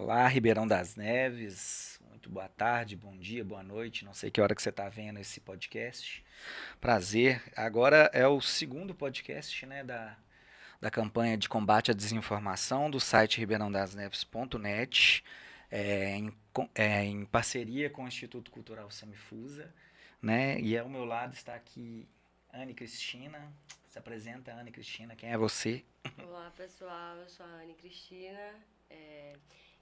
Olá, Ribeirão das Neves. Muito boa tarde, bom dia, boa noite. Não sei que hora que você está vendo esse podcast. Prazer. Agora é o segundo podcast, né, da campanha de combate à desinformação do site ribeirãodasneves.net, em parceria com o Instituto Cultural Semifusa, né? E ao meu lado está aqui Anne Cristina. Se apresenta, Anne Cristina. Quem é você? Olá pessoal, eu sou a Anne Cristina,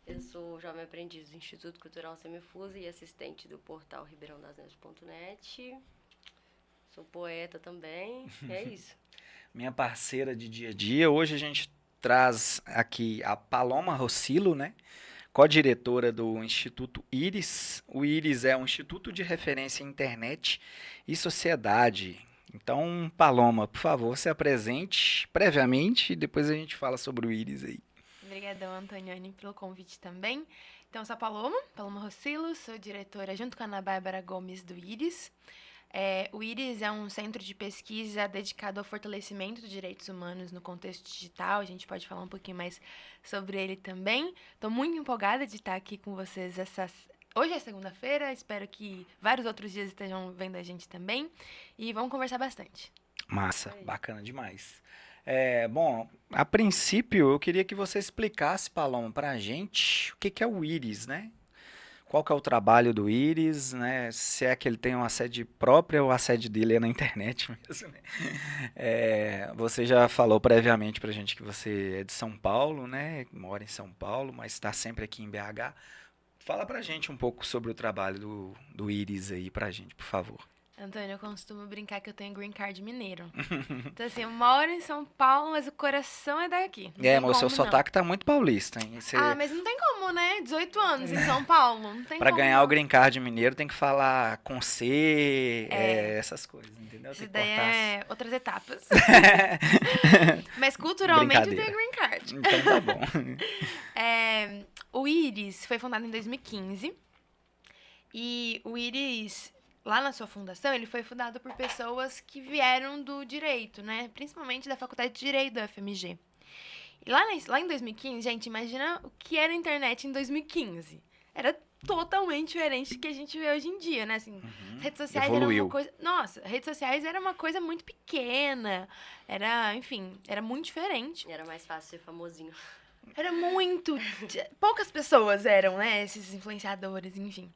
eu sou jovem aprendiz do Instituto Cultural Semifusa e assistente do portal ribeirãodasneves.net, sou poeta também, é isso. Minha parceira de dia a dia. Hoje a gente traz aqui a Paloma Rossilo, né? Co-diretora do Instituto IRIS. O IRIS é um instituto de referência em internet e sociedade. Então, Paloma, por favor, se apresente previamente e depois a gente fala sobre o IRIS aí. Obrigadão, Antoniane, pelo convite também. Então, eu sou a Paloma Rossilo, sou diretora junto com a Ana Bárbara Gomes do IRIS. O IRIS é um centro de pesquisa dedicado ao fortalecimento dos direitos humanos no contexto digital. A gente pode falar um pouquinho mais sobre ele também. Estou muito empolgada de estar aqui com vocês Hoje é segunda-feira, espero que vários outros dias estejam vendo a gente também. E vamos conversar bastante. Massa, bacana demais. Bom, a princípio eu queria que você explicasse, Paloma, para a gente o que é o IRIS, né? Qual que é o trabalho do IRIS, né? Se é que ele tem uma sede própria ou a sede dele é na internet mesmo, né? Você já falou previamente pra gente que você é de São Paulo, né? Mora em São Paulo, mas está sempre aqui em BH. Fala pra gente um pouco sobre o trabalho do IRIS aí pra gente, por favor. Antônio, eu costumo brincar que eu tenho green card mineiro. Então, assim, eu moro em São Paulo, mas o coração é daqui. Não tem Mas o seu como, não. sotaque tá muito paulista, hein? Ah, mas não tem como, né? 18 anos em São Paulo, não tem Pra como, ganhar o não. green card mineiro tem que falar com C, essas coisas, entendeu? Isso Tem que daí cortar. é outras etapas. Mas culturalmente eu tenho Brincadeira. green card. Então tá bom. O IRIS foi fundado em 2015. E o IRIS, lá na sua fundação, ele foi fundado por pessoas que vieram do direito, né? Principalmente da Faculdade de Direito da UFMG. E lá em 2015, gente, imagina o que era a internet em 2015. Era totalmente diferente do que a gente vê hoje em dia, né? Assim, as redes sociais eram uma Evoluiu. coisa... Nossa, redes sociais era uma coisa muito pequena. Enfim, era muito diferente. Era mais fácil ser famosinho. Era muito... Poucas pessoas eram, né? Esses influenciadores, enfim.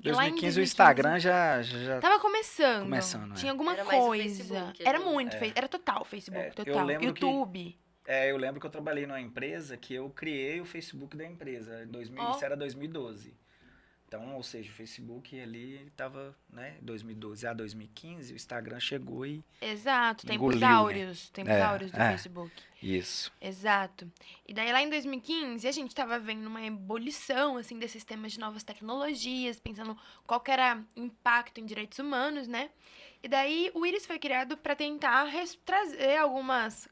E lá em 2015 o Instagram já tava começando. começando, Tinha alguma Era mais o coisa. Facebook Era ali. muito. Era total Facebook, eu total. lembro que YouTube. eu lembro que eu trabalhei numa empresa que eu criei o Facebook da empresa, isso Ó. era 2012. Então, ou seja, o Facebook ali estava, né, 2012 a 2015, o Instagram chegou e Exato, engoliu, tempos áureos do Facebook. Isso. Exato. E daí lá em 2015, a gente tava vendo uma ebulição, assim, desses temas de novas tecnologias, pensando qual que era o impacto em direitos humanos, né? E daí o IRIS foi criado para tentar trazer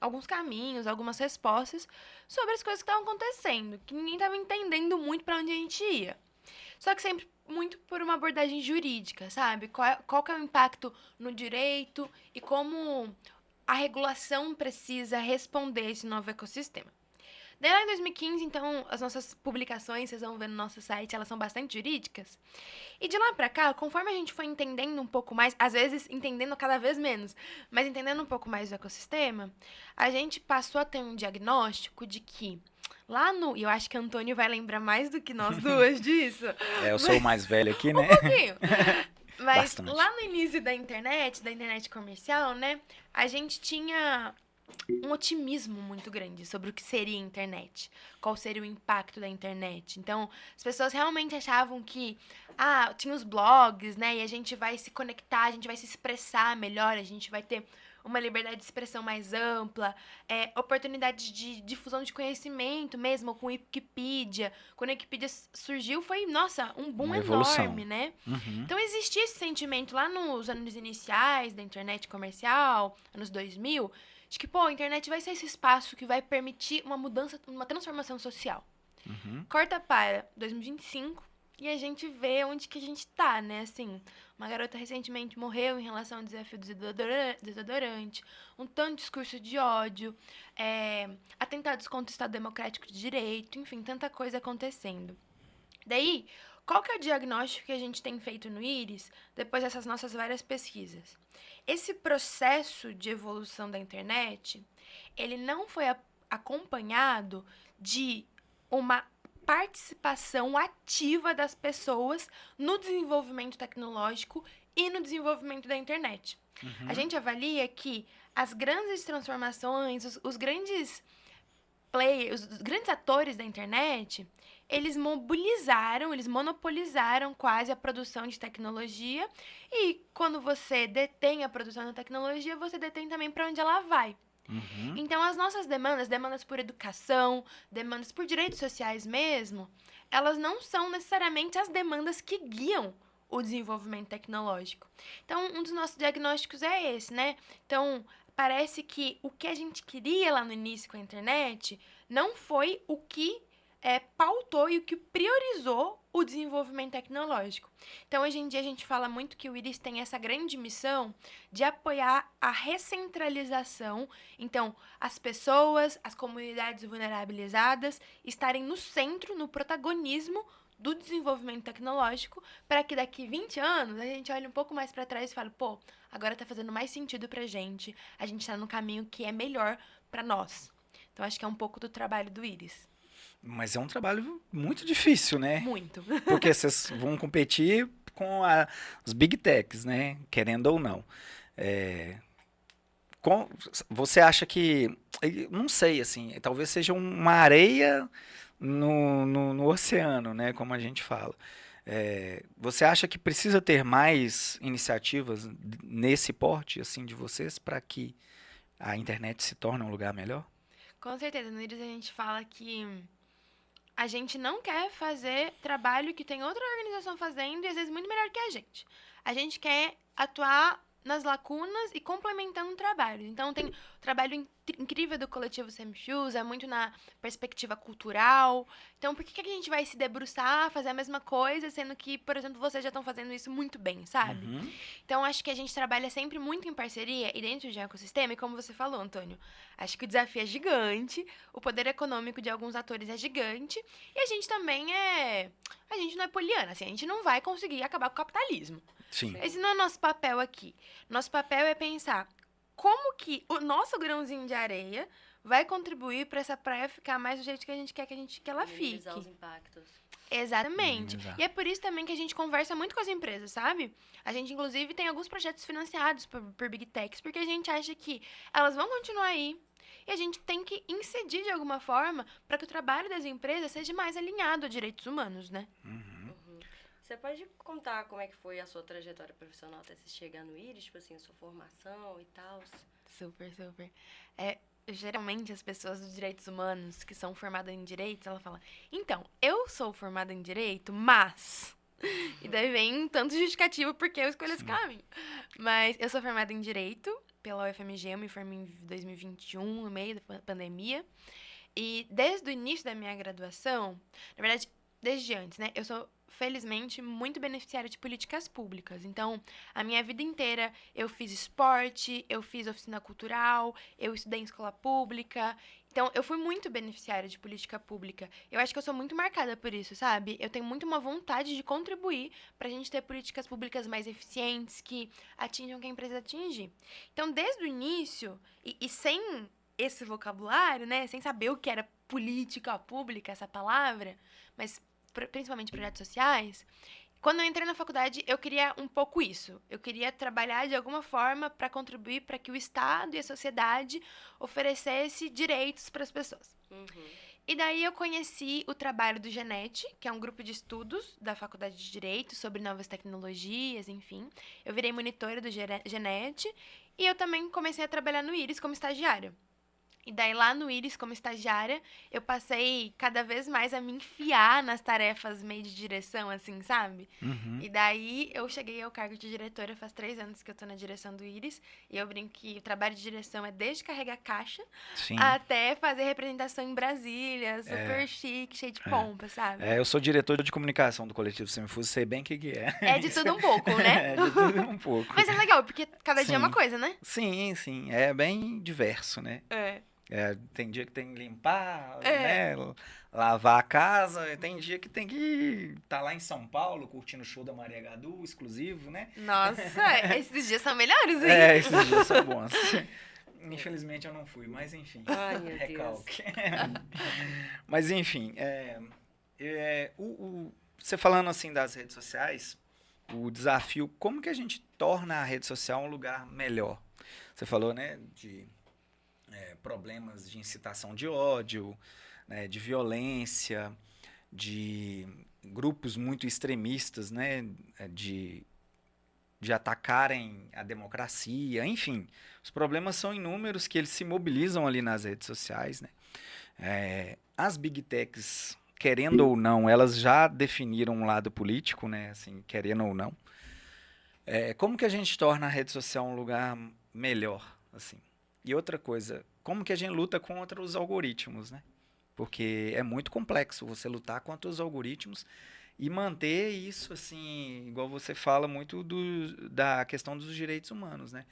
alguns caminhos, algumas respostas sobre as coisas que estavam acontecendo, que ninguém tava entendendo muito para onde a gente ia. Só que sempre muito por uma abordagem jurídica, sabe? Qual que é o impacto no direito e como a regulação precisa responder esse novo ecossistema. Daí lá em 2015, então, as nossas publicações, vocês vão ver no nosso site, elas são bastante jurídicas. E de lá pra cá, conforme a gente foi entendendo um pouco mais, às vezes entendendo cada vez menos, mas entendendo um pouco mais do ecossistema, a gente passou a ter um diagnóstico de que e eu acho que Antônio vai lembrar mais do que nós duas disso. Eu sou o mais velho aqui, né? Um pouquinho. Mas Bastante. lá no início da internet comercial, né, a gente tinha um otimismo muito grande sobre o que seria a internet, qual seria o impacto da internet. Então, as pessoas realmente achavam que, tinha os blogs, né, e a gente vai se conectar, a gente vai se expressar melhor, a gente vai ter uma liberdade de expressão mais ampla, oportunidade de difusão de conhecimento mesmo, com Wikipedia. Quando a Wikipedia surgiu, foi, nossa, um boom Uma evolução. enorme, né? Uhum. Então, existia esse sentimento lá nos anos iniciais da internet comercial, anos 2000, de que, a internet vai ser esse espaço que vai permitir uma mudança, uma transformação social. Uhum. Corta para 2025, e a gente vê onde que a gente tá, né? Assim, uma garota recentemente morreu em relação ao desafio do desodorante, um tanto de discurso de ódio, atentados contra o Estado Democrático de Direito, enfim, tanta coisa acontecendo. Daí, qual que é o diagnóstico que a gente tem feito no Íris depois dessas nossas várias pesquisas? Esse processo de evolução da internet, ele não foi acompanhado de uma participação ativa das pessoas no desenvolvimento tecnológico e no desenvolvimento da internet. A Uhum. gente avalia que as grandes transformações, os grandes players, os grandes atores da internet, eles mobilizaram, eles monopolizaram quase a produção de tecnologia. E quando você detém a produção da tecnologia, você detém também para onde ela vai. Uhum. Então, as nossas demandas, demandas por educação, demandas por direitos sociais mesmo, elas não são necessariamente as demandas que guiam o desenvolvimento tecnológico. Então, um dos nossos diagnósticos é esse, né? Então, parece que o que a gente queria lá no início com a internet não foi o que pautou e o que priorizou o desenvolvimento tecnológico. Então, hoje em dia, a gente fala muito que o Iris tem essa grande missão de apoiar a recentralização. Então, as pessoas, as comunidades vulnerabilizadas estarem no centro, no protagonismo do desenvolvimento tecnológico, para que daqui 20 anos a gente olhe um pouco mais para trás e fale, pô, agora tá fazendo mais sentido pra gente, a gente tá no caminho que é melhor para nós. Então, acho que é um pouco do trabalho do Iris. Mas é um trabalho muito difícil, né? Muito. Porque vocês vão competir com os big techs, né? Querendo ou não. É, com- você acha que, não sei, assim, talvez seja uma areia no oceano, né? Como a gente fala. Você acha que precisa ter mais iniciativas nesse porte, assim, de vocês, para que a internet se torne um lugar melhor? Com certeza, no Iris a gente fala que a gente não quer fazer trabalho que tem outra organização fazendo e às vezes muito melhor que a gente. A gente quer atuar nas lacunas e complementando o trabalho. Então tem o trabalho incrível do coletivo Semifuse, é muito na perspectiva cultural. Então por que que a gente vai se debruçar, fazer a mesma coisa, sendo que, por exemplo, vocês já estão fazendo isso muito bem, sabe? Uhum. Então, acho que a gente trabalha sempre muito em parceria e dentro de um ecossistema, e como você falou, Antônio, acho que o desafio é gigante, o poder econômico de alguns atores é gigante, e a gente também é. A gente não é poliana, assim, a gente não vai conseguir acabar com o capitalismo. Sim. Esse não é nosso papel aqui. Nosso papel é pensar como que o nosso grãozinho de areia vai contribuir para essa praia ficar mais do jeito que a gente quer que ela Minimizar fique. os impactos. Exatamente. Minimizar. E é por isso também que a gente conversa muito com as empresas, sabe? A gente, inclusive, tem alguns projetos financiados por Big Techs, porque a gente acha que elas vão continuar aí. E a gente tem que incidir de alguma forma para que o trabalho das empresas seja mais alinhado a direitos humanos, né? Uhum. Uhum. Você pode contar como é que foi a sua trajetória profissional até você chegar no Íris? Tipo assim, a sua formação e tal? Super, super. Geralmente as pessoas dos direitos humanos que são formadas em direitos, ela fala, então, eu sou formada em direito, mas. E daí vem um tanto justificativo porque eu escolhi esse Sim. caminho. Mas eu sou formada em direito pela UFMG, eu me formei em 2021, no meio da pandemia. E desde o início da minha graduação, na verdade, desde antes, né? Eu sou, felizmente, muito beneficiária de políticas públicas. Então, a minha vida inteira eu fiz esporte, eu fiz oficina cultural, eu estudei em escola pública. Então, eu fui muito beneficiária de política pública. Eu acho que eu sou muito marcada por isso, sabe? Eu tenho muito uma vontade de contribuir para a gente ter políticas públicas mais eficientes, que atinjam quem precisa atingir. Então, desde o início, e sem esse vocabulário, né? Sem saber o que era política pública, essa palavra, mas principalmente projetos sociais. Quando eu entrei na faculdade, eu queria um pouco isso. Eu queria trabalhar de alguma forma para contribuir para que o Estado e a sociedade oferecesse direitos para as pessoas. Uhum. E daí eu conheci o trabalho do Genete, que é um grupo de estudos da Faculdade de Direito sobre novas tecnologias, enfim. Eu virei monitora do Genete e eu também comecei a trabalhar no Íris como estagiária. E daí lá no Íris, como estagiária, eu passei cada vez mais a me enfiar nas tarefas meio de direção, assim, sabe? Uhum. E daí eu cheguei ao cargo de diretora, faz 3 anos que eu tô na direção do Íris. E eu brinco que o trabalho de direção é desde carregar caixa Sim. até fazer representação em Brasília, super chique, cheio de pompa, sabe? Eu sou diretor de comunicação do Coletivo Semifuso, sei bem o que é. É de tudo um pouco, né? É de tudo um pouco. Mas é legal, porque cada dia é uma Sim. coisa, né? Sim, sim. É bem diverso, né? É. Tem dia que tem que limpar, É. né? Lavar a casa. E tem dia que tem que estar lá em São Paulo curtindo o show da Maria Gadu, exclusivo, né? Nossa, esses dias são melhores, hein? Esses dias são bons. Infelizmente eu não fui, mas enfim. Ai, meu Recalque. Mas enfim, você falando assim das redes sociais, o desafio, como que a gente torna a rede social um lugar melhor? Você falou, né, de problemas de incitação de ódio, né, de violência, de grupos muito extremistas, né, de atacarem a democracia, enfim. Os problemas são inúmeros que eles se mobilizam ali nas redes sociais, né? As big techs, querendo ou não, elas já definiram um lado político, né? Assim, querendo ou não. Como que a gente torna a rede social um lugar melhor, assim? E outra coisa, como que a gente luta contra os algoritmos, né? Porque é muito complexo você lutar contra os algoritmos e manter isso, assim, igual você fala muito da questão dos direitos humanos, né?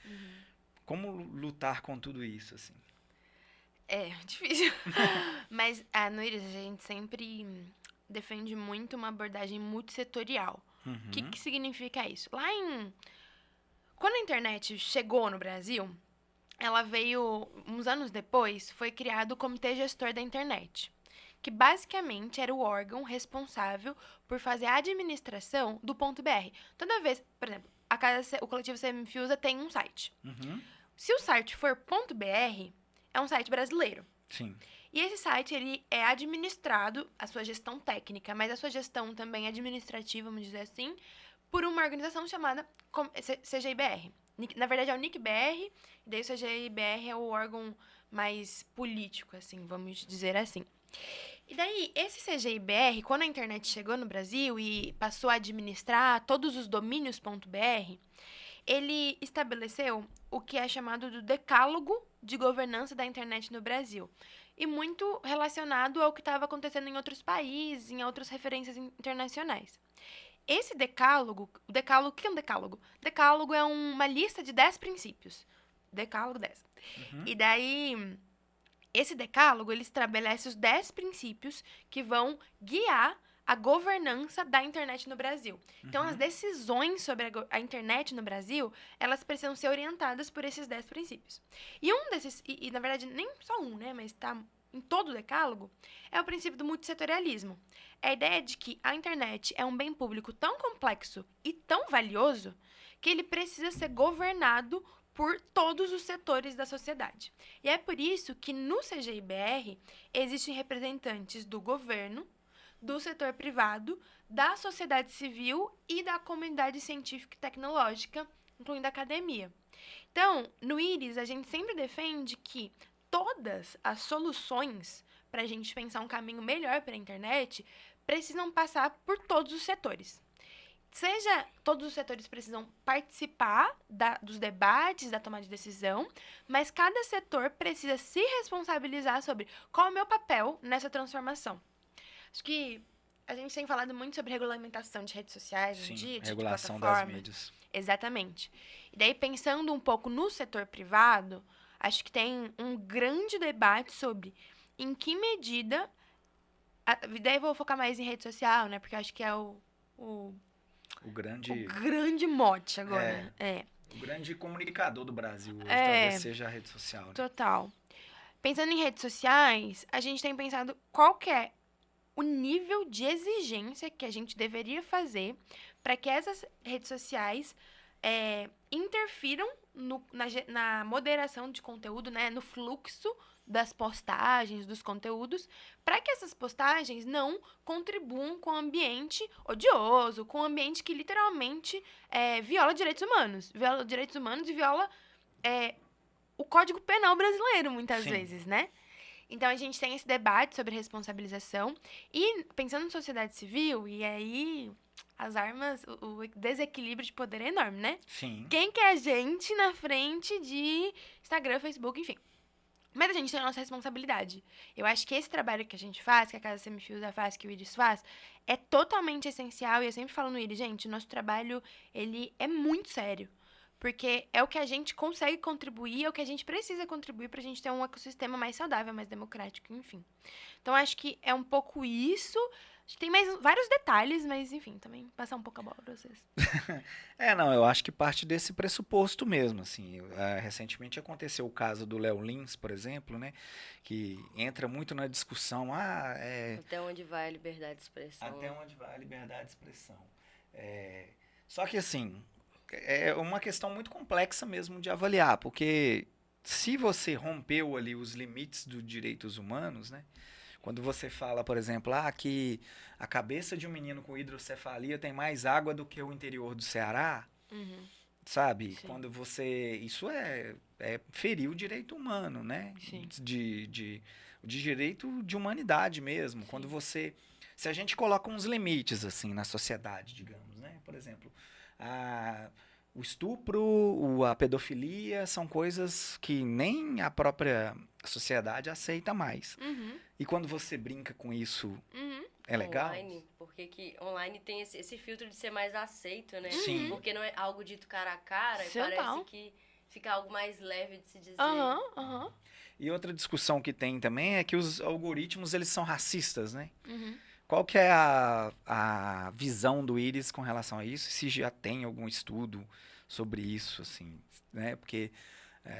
Como lutar com tudo isso, assim? É, difícil. Mas no Iris a gente sempre defende muito uma abordagem multissetorial. O que significa isso? Quando a internet chegou no Brasil, ela veio, uns anos depois, foi criado o Comitê Gestor da Internet, que basicamente era o órgão responsável por fazer a administração do ponto .br. Toda vez, por exemplo, o Coletivo Semifusa tem um site. Se o site for .br, é um site brasileiro. Sim. E esse site, ele é administrado, a sua gestão técnica, mas a sua gestão também administrativa, vamos dizer assim, por uma organização chamada CGIBR. Na verdade, é o NICBR, e daí o CGIBR é o órgão mais político, assim, vamos dizer assim. E daí, esse CGIBR, quando a internet chegou no Brasil e passou a administrar todos os domínios .br, ele estabeleceu o que é chamado do decálogo de governança da internet no Brasil. E muito relacionado ao que estava acontecendo em outros países, em outras referências internacionais. Esse decálogo, o que é um decálogo? Decálogo é uma lista de 10 princípios. Decálogo 10. E daí, esse decálogo, ele estabelece os 10 princípios que vão guiar a governança da internet no Brasil. Então, as decisões sobre a internet no Brasil, elas precisam ser orientadas por esses 10 princípios. E um desses, e na verdade, nem só um, né, mas está em todo o decálogo, é o princípio do multissetorialismo. É a ideia de que a internet é um bem público tão complexo e tão valioso que ele precisa ser governado por todos os setores da sociedade. E é por isso que no CGIBR existem representantes do governo, do setor privado, da sociedade civil e da comunidade científica e tecnológica, incluindo a academia. Então, no Iris, a gente sempre defende que todas as soluções para a gente pensar um caminho melhor para a internet precisam passar por todos os setores. Todos os setores precisam participar dos debates, da tomada de decisão, mas cada setor precisa se responsabilizar sobre qual é o meu papel nessa transformação. Acho que a gente tem falado muito sobre regulamentação de redes sociais hoje em dia, de regulação plataforma. das mídias. Exatamente. E daí, pensando um pouco no setor privado, acho que tem um grande debate sobre em que medida... Daí eu vou focar mais em rede social, né? Porque acho que é o grande mote agora. O grande comunicador do Brasil hoje talvez seja a rede social. Né? Total. Pensando em redes sociais, a gente tem pensado qual que é o nível de exigência que a gente deveria fazer para que essas redes sociais interfiram na moderação de conteúdo, né, no fluxo das postagens, dos conteúdos, para que essas postagens não contribuam com o ambiente odioso, com o ambiente que literalmente viola direitos humanos. Viola direitos humanos e viola o Código Penal brasileiro, muitas Sim. vezes, né? Então, a gente tem esse debate sobre responsabilização. E, pensando em sociedade civil, e aí as armas, o desequilíbrio de poder é enorme, né? Sim. Quem que é a gente na frente de Instagram, Facebook, enfim. Mas a gente tem a nossa responsabilidade. Eu acho que esse trabalho que a gente faz, que a Casa Semifusa faz, que o Iris faz, é totalmente essencial. E eu sempre falo no Iris, gente, o nosso trabalho, ele é muito sério. Porque é o que a gente consegue contribuir, é o que a gente precisa contribuir pra gente ter um ecossistema mais saudável, mais democrático, enfim. Então, acho que é um pouco isso. Acho que tem mais vários detalhes, mas, enfim, também passar um pouco a bola pra vocês. Não, eu acho que parte desse pressuposto mesmo, assim. Recentemente aconteceu o caso do Léo Lins, por exemplo, né? Que entra muito na discussão, Até onde vai a liberdade de expressão? até onde vai a liberdade de expressão. É, Só que, assim, é uma questão muito complexa mesmo de avaliar, porque se você rompeu ali os limites dos direitos humanos, né? Quando você fala, por exemplo, que a cabeça de um menino com hidrocefalia tem mais água do que o interior do Ceará, Uhum, sabe? sim. Quando você. Isso é ferir o direito humano, né? Sim. De direito de humanidade mesmo. Quando você. Se a gente coloca uns limites, assim, na sociedade, digamos, né? Por exemplo, a, o estupro, a pedofilia são coisas que nem a própria sociedade aceita mais. Uhum, E quando você brinca com isso, uhum. é legal? Online, porque que online tem esse filtro de ser mais aceito, né? Sim. Porque não é algo dito cara a cara, e Total. parece que fica algo mais leve de se dizer. Aham, aham. E outra discussão que tem também é que os algoritmos, eles são racistas, né? Uhum. Qual que é a visão do Iris com relação a isso? Se já tem algum estudo sobre isso, assim, né? Porque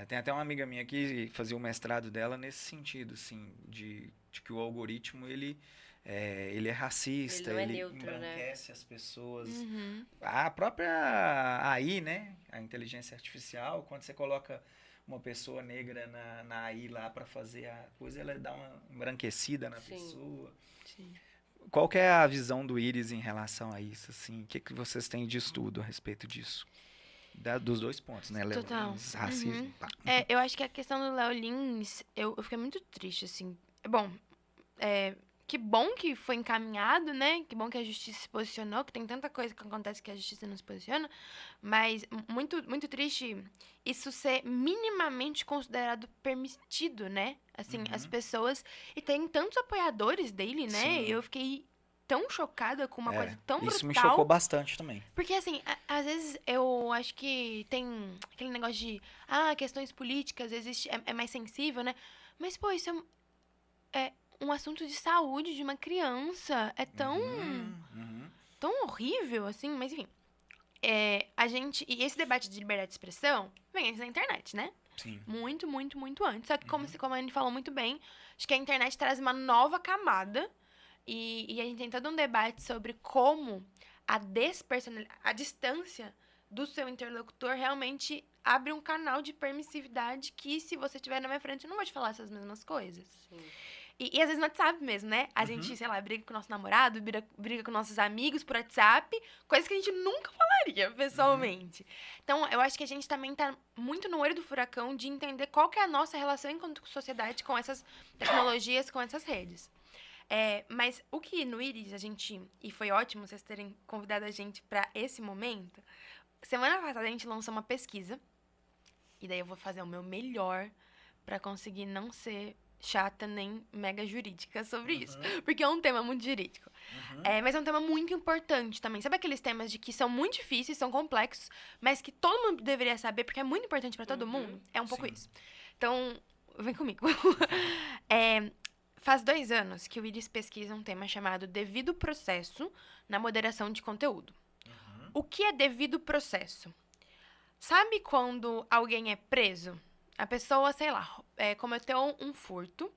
tem até uma amiga minha que fazia o mestrado dela nesse sentido, assim, de que o algoritmo, ele é racista, Ele não é ele neutro, né? embranquece as pessoas. Uhum. A própria AI, né? A inteligência artificial, quando você coloca uma pessoa negra na AI lá para fazer a coisa, ela dá uma embranquecida na Sim. pessoa. Sim. Qual que é a visão do Iris em relação a isso, assim? O que vocês têm de estudo a respeito disso? Dos dois pontos, né? Léo Total. Lins, racismo, Uhum. pá. Eu acho que a questão do Léo Lins, eu fiquei muito triste, assim. Bom, que bom que foi encaminhado, né? Que bom que a justiça se posicionou, que tem tanta coisa que acontece que a justiça não se posiciona. Mas muito, muito triste isso ser minimamente considerado permitido, né? Assim, as Uhum. pessoas. E tem tantos apoiadores dele, né? Sim. Eu fiquei tão chocada com uma coisa tão brutal. Isso me chocou bastante também. Porque, assim, às vezes eu acho que tem aquele negócio de, questões políticas, existe, é mais sensível, né? Mas, pô, isso é um assunto de saúde de uma criança. É tão, Uhum. tão horrível, assim, mas enfim. E esse debate de liberdade de expressão vem antes da internet, né? Sim. Muito, muito, muito antes. Só que, como a Anne falou muito bem, acho que a internet traz uma nova camada. E a gente tem todo um debate sobre como a distância do seu interlocutor realmente abre um canal de permissividade que, se você estiver na minha frente, eu não vou te falar essas mesmas coisas. Sim. E às vezes no WhatsApp mesmo, né? A gente, sei lá, briga com o nosso namorado, briga com nossos amigos por WhatsApp, coisas que a gente nunca falaria pessoalmente. Então, eu acho que a gente também tá muito no olho do furacão de entender qual que é a nossa relação enquanto sociedade com essas tecnologias, com essas redes. Mas o que no Iris e foi ótimo vocês terem convidado a gente pra esse momento, semana passada a gente lançou uma pesquisa, e daí eu vou fazer o meu melhor pra conseguir não ser chata nem mega jurídica sobre isso, porque é um tema muito jurídico. Mas é um tema muito importante também. Sabe aqueles temas de que são muito difíceis, são complexos, mas que todo mundo deveria saber porque é muito importante pra todo mundo? É um pouco Sim. isso. Então, vem comigo. Faz 2 anos que o Iris pesquisa um tema chamado devido processo na moderação de conteúdo. O que é devido processo? Sabe quando alguém é preso? A pessoa, sei lá, cometeu um furto,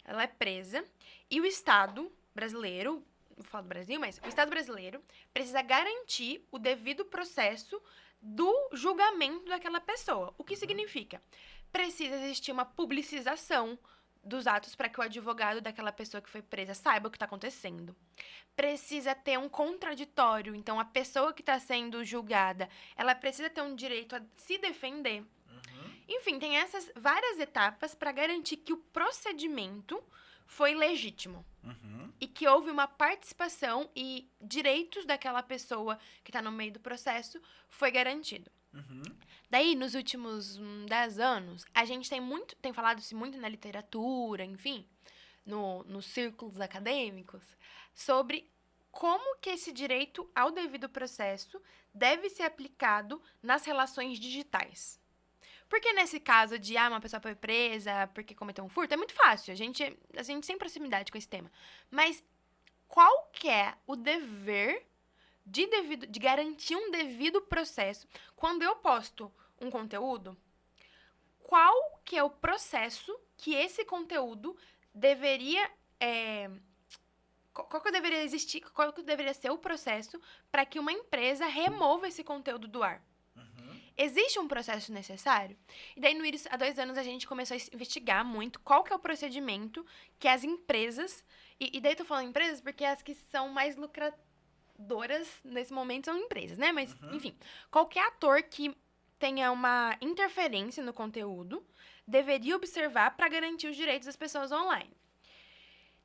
ela é presa, e o Estado brasileiro, vou falar do Brasil, mas o Estado brasileiro precisa garantir o devido processo do julgamento daquela pessoa. O que significa? Precisa existir uma publicização dos atos para que o advogado daquela pessoa que foi presa saiba o que está acontecendo. Precisa ter um contraditório, então a pessoa que está sendo julgada, ela precisa ter um direito a se defender. Enfim, tem essas várias etapas para garantir que o procedimento foi legítimo. Uhum. E que houve uma participação e direitos daquela pessoa que está no meio do processo foi garantido. Uhum. Daí, nos últimos 10 anos, a gente tem falado-se muito na literatura, enfim, nos círculos acadêmicos, sobre como que esse direito ao devido processo deve ser aplicado nas relações digitais. Porque nesse caso de uma pessoa foi presa porque cometeu um furto, é muito fácil, a gente tem proximidade com esse tema. Mas qual que é o dever de garantir um devido processo quando eu posto um conteúdo? Qual que é o processo que esse conteúdo deveria... qual que deveria existir, qual que deveria ser o processo para que uma empresa remova esse conteúdo do ar? Existe um processo necessário? E daí, no Iris, há 2 anos, a gente começou a investigar muito qual que é o procedimento que as empresas... E daí, eu tô falando empresas porque as que são mais lucradoras nesse momento são empresas, né? Mas, enfim, qualquer ator que tenha uma interferência no conteúdo deveria observar para garantir os direitos das pessoas online.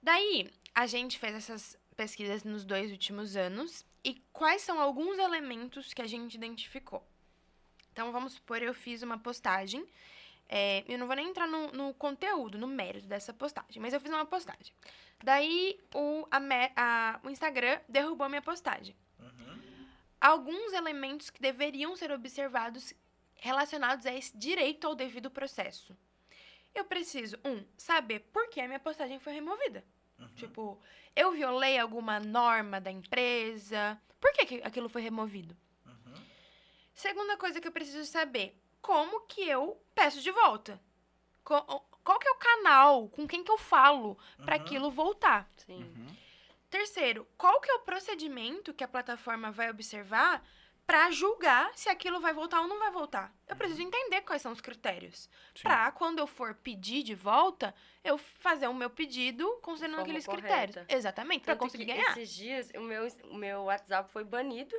Daí, a gente fez essas pesquisas nos 2 últimos anos. E quais são alguns elementos que a gente identificou? Então, vamos supor, eu fiz uma postagem. Eu não vou nem entrar no conteúdo, no mérito dessa postagem, mas eu fiz uma postagem. Daí, o Instagram derrubou a minha postagem. Alguns elementos que deveriam ser observados relacionados a esse direito ao devido processo. Eu preciso, saber por que a minha postagem foi removida. Tipo, eu violei alguma norma da empresa? Por que aquilo foi removido? Segunda coisa que eu preciso saber, como que eu peço de volta? Qual que é o canal, com quem que eu falo para aquilo voltar? Sim. Terceiro, qual que é o procedimento que a plataforma vai observar para julgar se aquilo vai voltar ou não vai voltar? Eu preciso entender quais são os critérios. Para, quando eu for pedir de volta, eu fazer o meu pedido considerando aqueles critérios. Exatamente, para conseguir ganhar. Esses dias, o meu WhatsApp foi banido.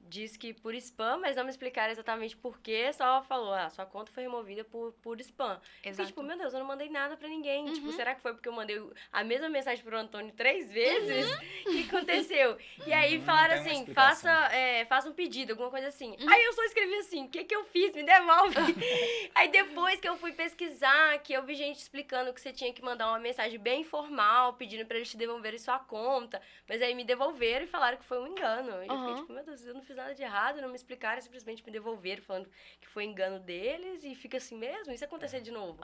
Diz que por spam, mas não me explicaram exatamente por quê. Só falou, sua conta foi removida por spam. Exato. E, tipo, meu Deus, eu não mandei nada pra ninguém. Tipo, será que foi porque eu mandei a mesma mensagem pro Antônio 3 vezes? O que aconteceu? E aí falaram assim, faça um pedido, alguma coisa assim. Aí eu só escrevi assim, o que que eu fiz? Me devolve. Aí depois que eu fui pesquisar, que eu vi gente explicando que você tinha que mandar uma mensagem bem formal, pedindo pra eles te devolverem sua conta. Mas aí me devolveram e falaram que foi um engano. E eu fiquei tipo, meu Deus, eu não fiz nada de errado, não me explicaram, simplesmente me devolveram falando que foi engano deles e fica assim mesmo, e se acontecer de novo?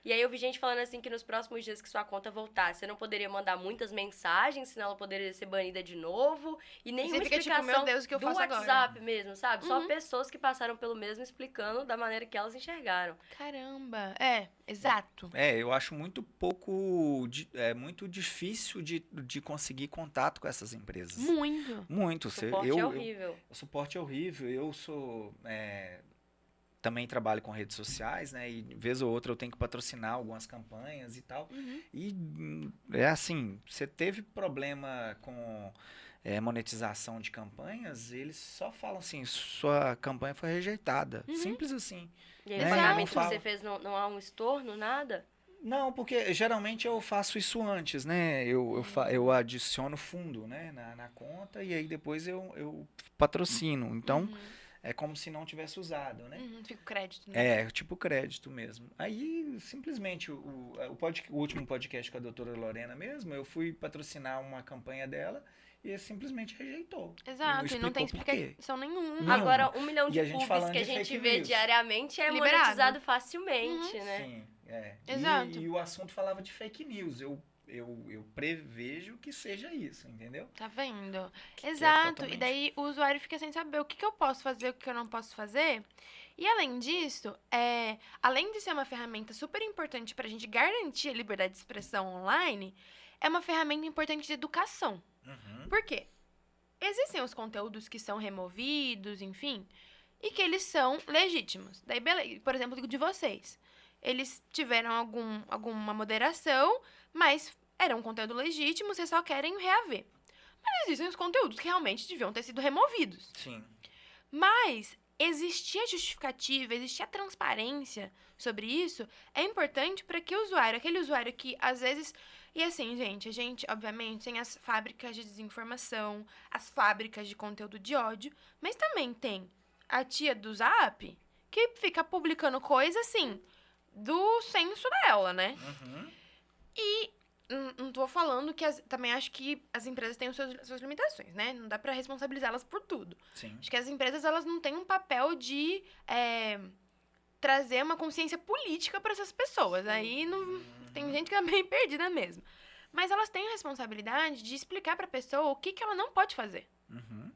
E aí eu vi gente falando assim que nos próximos dias que sua conta voltasse, você não poderia mandar muitas mensagens, senão ela poderia ser banida de novo, e nenhuma explicação tipo, meu Deus, o que eu do faço WhatsApp agora? mesmo, sabe? Só pessoas que passaram pelo mesmo explicando da maneira que elas enxergaram. Caramba, exato. Eu acho muito muito difícil de conseguir contato com essas empresas. Muito. O suporte é horrível. O suporte é horrível. Eu também trabalho com redes sociais, né? E vez ou outra eu tenho que patrocinar algumas campanhas e tal. E é assim, você teve problema com monetização de campanhas, eles só falam assim, sua campanha foi rejeitada. Simples assim. E aí, né? o pagamento que você fez, não há um estorno, nada? Não, porque geralmente eu faço isso antes, né? Eu adiciono fundo, né, na conta e aí depois eu patrocino. Então, é como se não tivesse usado, né? Fica o crédito, né? Tipo crédito mesmo. Aí, simplesmente, o último podcast com a doutora Lorena mesmo, eu fui patrocinar uma campanha dela e ele simplesmente rejeitou. Exato, e não tem explicação nenhuma. Agora, 1 milhão de E a gente pubs falando que a de gente fake vê news. diariamente é Liberado. monetizado facilmente, né? Sim, Exato. E o assunto falava de fake news. Eu prevejo que seja isso, entendeu? Tá vendo? Que é Exato. totalmente- E daí o usuário fica sem saber o que eu posso fazer, o que eu não posso fazer. E além disso, além de ser uma ferramenta super importante pra gente garantir a liberdade de expressão online, é uma ferramenta importante de educação. Por quê? Existem os conteúdos que são removidos, enfim, e que eles são legítimos. Daí, beleza, por exemplo, de vocês. Eles tiveram alguma moderação, mas era um conteúdo legítimo, vocês só querem reaver. Mas existem os conteúdos que realmente deviam ter sido removidos. Sim. Mas existir a justificativa, existir a transparência sobre isso, é importante para que o usuário, aquele usuário que às vezes. E assim, gente, a gente, obviamente, tem as fábricas de desinformação, as fábricas de conteúdo de ódio, mas também tem a tia do Zap que fica publicando coisa assim, do senso dela, né? Uhum. E não tô falando que também acho que as empresas têm suas limitações, né? Não dá pra responsabilizá-las por tudo. Sim. Acho que as empresas, elas não têm um papel de trazer uma consciência política para essas pessoas. Sim. Aí não, tem gente que é bem perdida mesmo. Mas elas têm a responsabilidade de explicar pra pessoa o que ela não pode fazer. Uhum.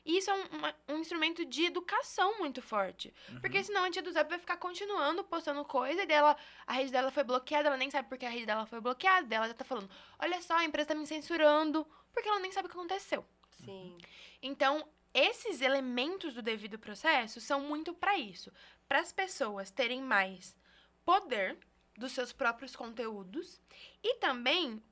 E isso é um instrumento de educação muito forte. Porque senão a tia do Zap vai ficar continuando postando coisa e dela, a rede dela foi bloqueada, ela nem sabe por que a rede dela foi bloqueada. Ela já tá falando, olha só, a empresa tá me censurando, porque ela nem sabe o que aconteceu. Sim. Então, esses elementos do devido processo são muito para isso. Para as pessoas terem mais poder dos seus próprios conteúdos e também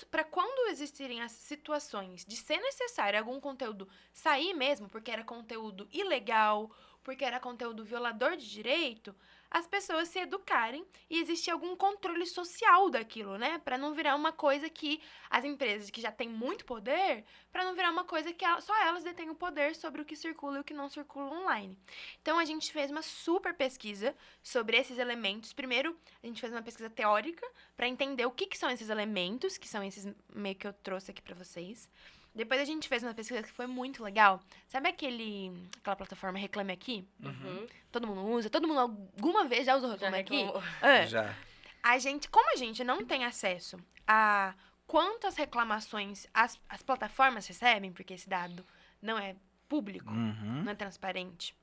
para quando existirem as situações de ser necessário algum conteúdo sair mesmo, porque era conteúdo ilegal, porque era conteúdo violador de direito, as pessoas se educarem e existir algum controle social daquilo, né? Para não virar uma coisa que as empresas que já têm muito poder, para não virar uma coisa que só elas detêm o poder sobre o que circula e o que não circula online. Então, a gente fez uma super pesquisa sobre esses elementos. Primeiro, a gente fez uma pesquisa teórica para entender o que são esses elementos, que são esses meio que eu trouxe aqui para vocês. Depois a gente fez uma pesquisa que foi muito legal. Sabe aquela plataforma Reclame Aqui? Uhum. Todo mundo usa? Todo mundo alguma vez já usou Já Reclame Aqui? reclamou. Já. Como a gente não tem acesso a quantas reclamações as plataformas recebem, porque esse dado não é público, Uhum. não é transparente,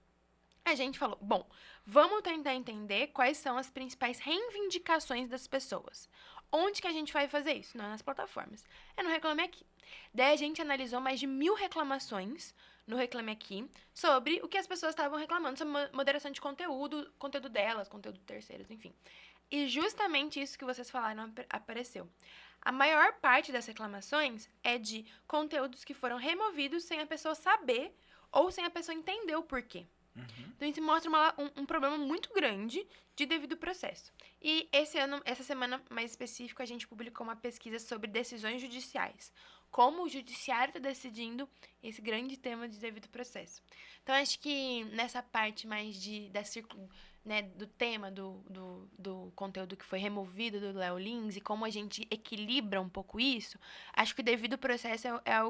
a gente falou, bom, vamos tentar entender quais são as principais reivindicações das pessoas. Onde que a gente vai fazer isso? Não é nas plataformas. É no Reclame Aqui. Daí a gente analisou mais de 1000 reclamações no Reclame Aqui sobre o que as pessoas estavam reclamando sobre moderação de conteúdo delas, conteúdo de terceiros, enfim. E justamente isso que vocês falaram apareceu. A maior parte das reclamações é de conteúdos que foram removidos sem a pessoa saber ou sem a pessoa entender o porquê. Uhum. Então, isso mostra um problema muito grande de devido processo. E essa semana mais específica, a gente publicou uma pesquisa sobre decisões judiciais. Como o judiciário está decidindo esse grande tema de devido processo. Então, acho que nessa parte mais do tema do conteúdo que foi removido do Léo Lins e como a gente equilibra um pouco isso, acho que o devido processo é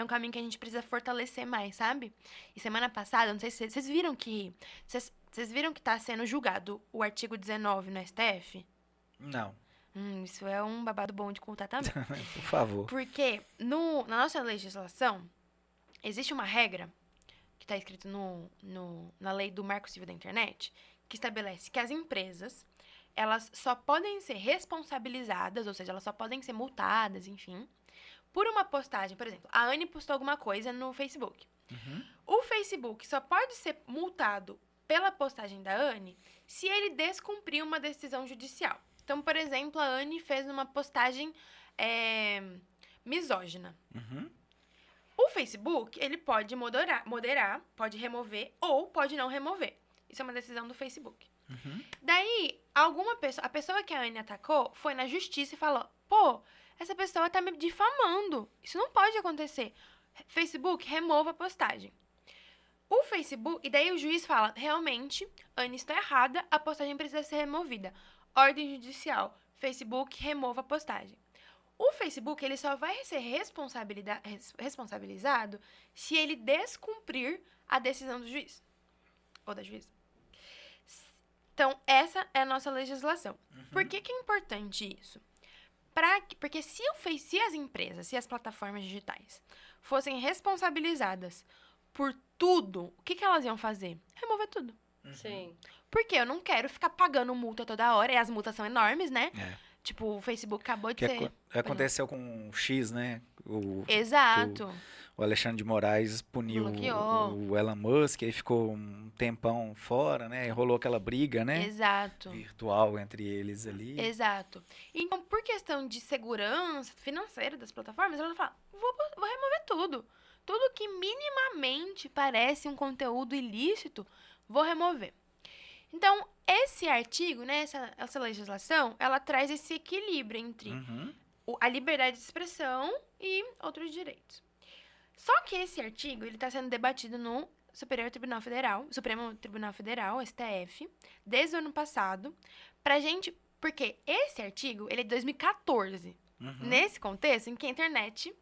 um caminho que a gente precisa fortalecer mais, sabe? E semana passada, não sei se vocês viram que está sendo julgado o artigo 19 no STF? Não. Isso é um babado bom de contar também. Por favor. Porque na nossa legislação, existe uma regra que está escrita na lei do Marco Civil da Internet, que estabelece que as empresas, elas só podem ser responsabilizadas, ou seja, elas só podem ser multadas, enfim, por uma postagem. Por exemplo, a Anne postou alguma coisa no Facebook. Uhum. O Facebook só pode ser multado pela postagem da Anne se ele descumprir uma decisão judicial. Então, por exemplo, a Anne fez uma postagem misógina. Uhum. O Facebook, ele pode moderar, pode remover ou pode não remover. Isso é uma decisão do Facebook. Uhum. Daí, a pessoa que a Anne atacou foi na justiça e falou, pô, essa pessoa tá me difamando. Isso não pode acontecer. Facebook, remova a postagem. O Facebook, e daí o juiz fala, realmente, Anne está errada, a postagem precisa ser removida. Ordem judicial, Facebook, remova a postagem. O Facebook, ele só vai ser responsabilizado se ele descumprir a decisão do juiz. Ou da juíza. Então, essa é a nossa legislação. Uhum. Por que é importante isso? Porque se as empresas, se as plataformas digitais fossem responsabilizadas por tudo, o que elas iam fazer? Remover tudo. Sim. Porque eu não quero ficar pagando multa toda hora, e as multas são enormes, né? É. Tipo, o Facebook acabou de Que ser... aconteceu com o X, né? Exato. O Alexandre de Moraes puniu Bloqueou. o Elon Musk, aí ficou um tempão fora, né? E rolou aquela briga, né? Exato. Virtual entre eles ali. Exato. Então, por questão de segurança financeira das plataformas, ela fala, vou remover tudo. tudo que minimamente parece um conteúdo ilícito, vou remover. Então, esse artigo, né, essa legislação, ela traz esse equilíbrio entre Uhum. a liberdade de expressão e outros direitos. Só que esse artigo, ele está sendo debatido no Supremo Tribunal Federal, STF, desde o ano passado, porque esse artigo, ele é de 2014. Uhum. Nesse contexto em que a internet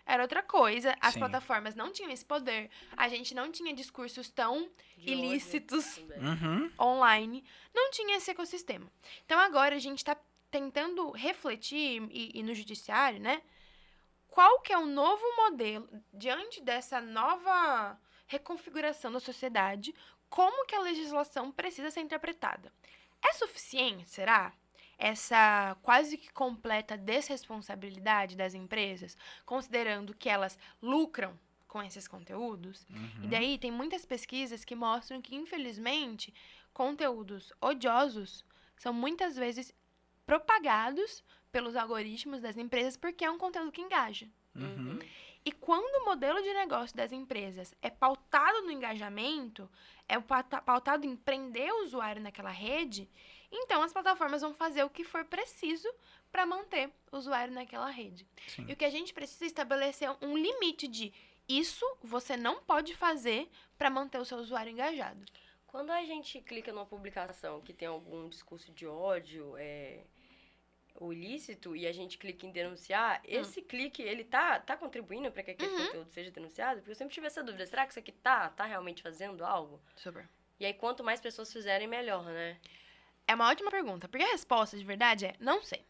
era outra coisa, as Sim. plataformas não tinham esse poder, a gente não tinha discursos tão De ilícitos ódio também. Uhum. online, não tinha esse ecossistema. Então agora a gente está tentando refletir, e no judiciário, né, qual que é o novo modelo, diante dessa nova reconfiguração da sociedade, como que a legislação precisa ser interpretada. É suficiente, será? Essa quase que completa desresponsabilidade das empresas, considerando que elas lucram com esses conteúdos? E daí tem muitas pesquisas que mostram que, infelizmente, conteúdos odiosos são muitas vezes propagados pelos algoritmos das empresas porque é um conteúdo que engaja. Uhum. E quando o modelo de negócio das empresas é pautado no engajamento, é pautado em prender o usuário naquela rede, então as plataformas vão fazer o que for preciso para manter o usuário naquela rede. Sim. E o que a gente precisa é estabelecer um limite de isso você não pode fazer para manter o seu usuário engajado. Quando a gente clica numa publicação que tem algum discurso de ódio, o ilícito, e a gente clica em denunciar, esse clique, ele tá contribuindo para que aquele conteúdo seja denunciado? Porque eu sempre tive essa dúvida, será que isso aqui tá realmente fazendo algo? Super. E aí, quanto mais pessoas fizerem, melhor, né? É uma ótima pergunta, porque a resposta de verdade é não sei.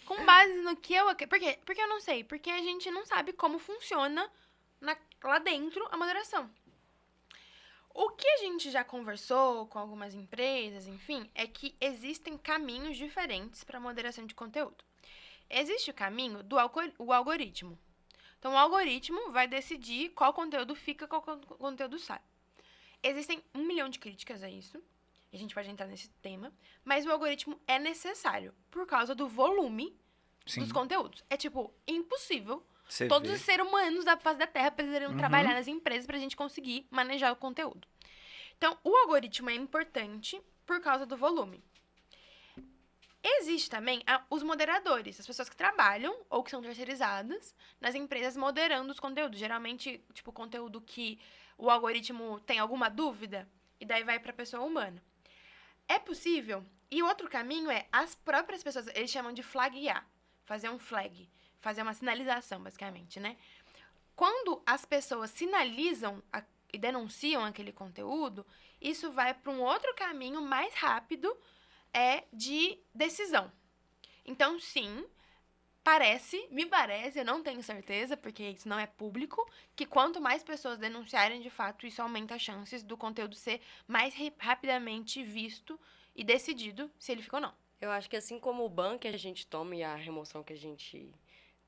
Com base no que eu... Por quê? Porque eu não sei. Porque a gente não sabe como funciona lá dentro a moderação. O que a gente já conversou com algumas empresas, enfim, é que existem caminhos diferentes para moderação de conteúdo. Existe o caminho do algoritmo. Então, o algoritmo vai decidir qual conteúdo fica, qual conteúdo sai. Existem 1 milhão de críticas a isso. A gente pode entrar nesse tema. Mas o algoritmo é necessário por causa do volume dos conteúdos. É, impossível. Você Todos vê. os seres humanos da face da Terra precisariam trabalhar nas empresas pra gente conseguir manejar o conteúdo. Então, o algoritmo é importante por causa do volume. Existe também os moderadores, as pessoas que trabalham ou que são terceirizadas nas empresas moderando os conteúdos. Geralmente, conteúdo que o algoritmo tem alguma dúvida e daí vai pra pessoa humana. É possível. E o outro caminho é as próprias pessoas, eles chamam de flaguear, fazer um flag, fazer uma sinalização, basicamente, né? Quando as pessoas sinalizam e denunciam aquele conteúdo, isso vai para um outro caminho mais rápido de decisão. Então, sim, me parece, eu não tenho certeza, porque isso não é público, que quanto mais pessoas denunciarem, de fato, isso aumenta as chances do conteúdo ser mais rapidamente visto e decidido se ele fica ou não. Eu acho que assim como o ban que a gente toma e a remoção que a gente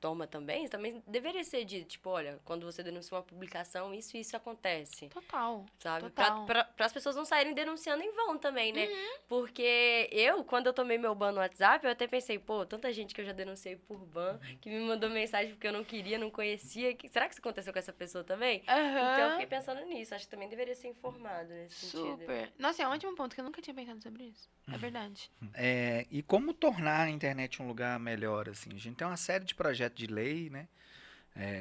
toma também deveria ser de, olha, quando você denuncia uma publicação, isso acontece. Total. Sabe? Total. Pra as pessoas não saírem denunciando em vão também, né? Porque quando eu tomei meu ban no WhatsApp, eu até pensei, tanta gente que eu já denunciei por ban, que me mandou mensagem porque eu não queria, não conhecia. Será que isso aconteceu com essa pessoa também? Então eu fiquei pensando nisso. Acho que também deveria ser informado nesse sentido. Super. Nossa, é um ótimo ponto, que eu nunca tinha pensado sobre isso. É verdade. E como tornar a internet um lugar melhor, assim? A gente tem uma série de projetos de lei, né?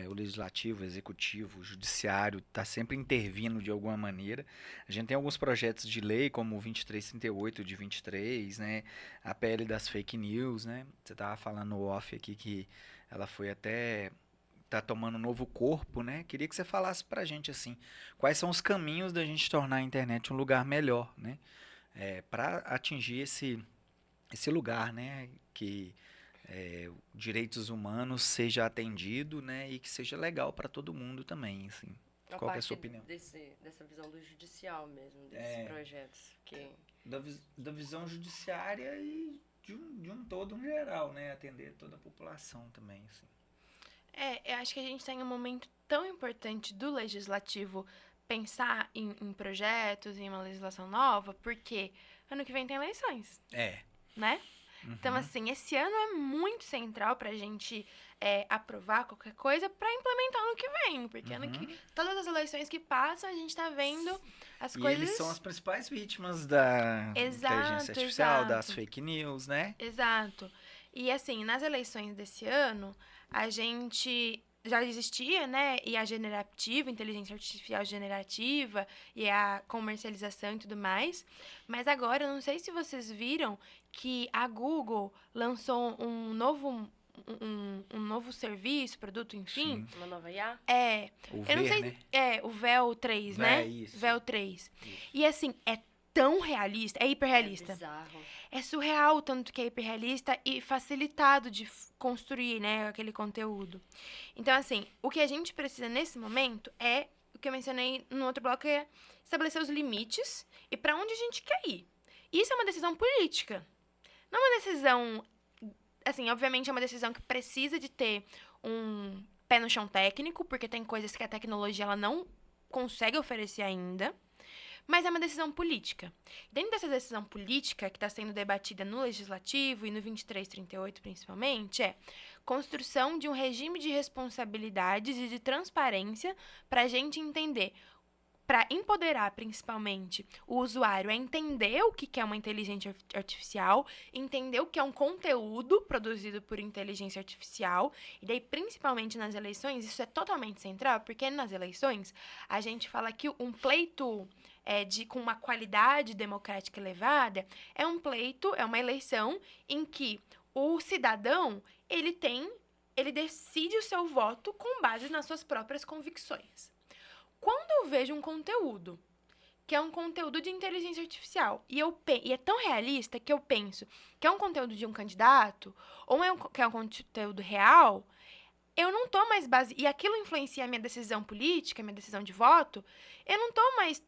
O legislativo, o executivo, o judiciário está sempre intervindo de alguma maneira. A gente tem alguns projetos de lei, como o 2338 de 23, né? A PL das fake news, né? Você estava falando no off aqui que ela foi até... tá tomando um novo corpo, né? Queria que você falasse pra gente, assim, quais são os caminhos da gente tornar a internet um lugar melhor, né? Para atingir esse lugar, né? Que direitos humanos seja atendido, né? E que seja legal para todo mundo também, assim. Qual que é a sua opinião? Dessa visão do judicial mesmo, desses projetos. Da visão judiciária e de um todo, um geral, né? Atender toda a população também, assim. Eu acho que a gente tem um momento tão importante do legislativo pensar em projetos, em uma legislação nova, porque ano que vem tem eleições, né? Então, assim, esse ano é muito central pra gente aprovar qualquer coisa pra implementar no que vem. Porque todas as eleições que passam, a gente tá vendo as E coisas... eles são as principais vítimas da inteligência Exato, artificial, das exato. fake news, né? Exato. E assim, nas eleições desse ano, a gente já existia, né? E a generativa, inteligência artificial generativa, e a comercialização e tudo mais. Mas agora, eu não sei se vocês viram que a Google lançou um novo serviço, produto, enfim. Sim. Uma nova IA? O Eu não ver, sei. né? O Véu 3, né? Isso. Véu 3. Isso. E assim, é tão realista, é hiperrealista. É bizarro. É surreal o tanto que é hiperrealista e facilitado de construir, né, aquele conteúdo. Então, assim, o que a gente precisa nesse momento é o que eu mencionei no outro bloco, é estabelecer os limites e para onde a gente quer ir. Isso é uma decisão política. Não é uma decisão, assim, obviamente é uma decisão que precisa de ter um pé no chão técnico, porque tem coisas que a tecnologia ela não consegue oferecer ainda. Mas é uma decisão política. Dentro dessa decisão política, que está sendo debatida no Legislativo e no 2338 principalmente, é construção de um regime de responsabilidades e de transparência para a gente entender, para empoderar principalmente o usuário a entender o que é uma inteligência artificial, entender o que é um conteúdo produzido por inteligência artificial, e daí principalmente nas eleições, isso é totalmente central, porque nas eleições a gente fala que um pleito com uma qualidade democrática elevada é um pleito, é uma eleição em que o cidadão, ele decide o seu voto com base nas suas próprias convicções. Quando eu vejo um conteúdo, que é um conteúdo de inteligência artificial, e é tão realista que eu penso que é um conteúdo de um candidato, ou que é um conteúdo real, eu não tô mais e aquilo influencia a minha decisão política, a minha decisão de voto, eu não tô mais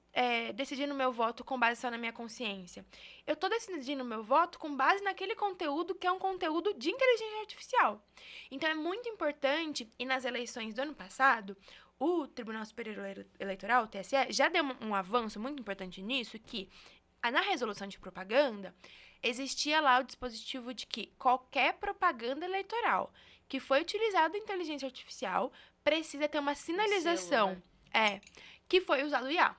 decidindo meu voto com base só na minha consciência. Eu tô decidindo meu voto com base naquele conteúdo que é um conteúdo de inteligência artificial. Então, é muito importante, e nas eleições do ano passado, o Tribunal Superior Eleitoral, o TSE, já deu um avanço muito importante nisso, que na resolução de propaganda, existia lá o dispositivo de que qualquer propaganda eleitoral que foi utilizado inteligência artificial precisa ter uma sinalização Selo, né? que foi usado IA,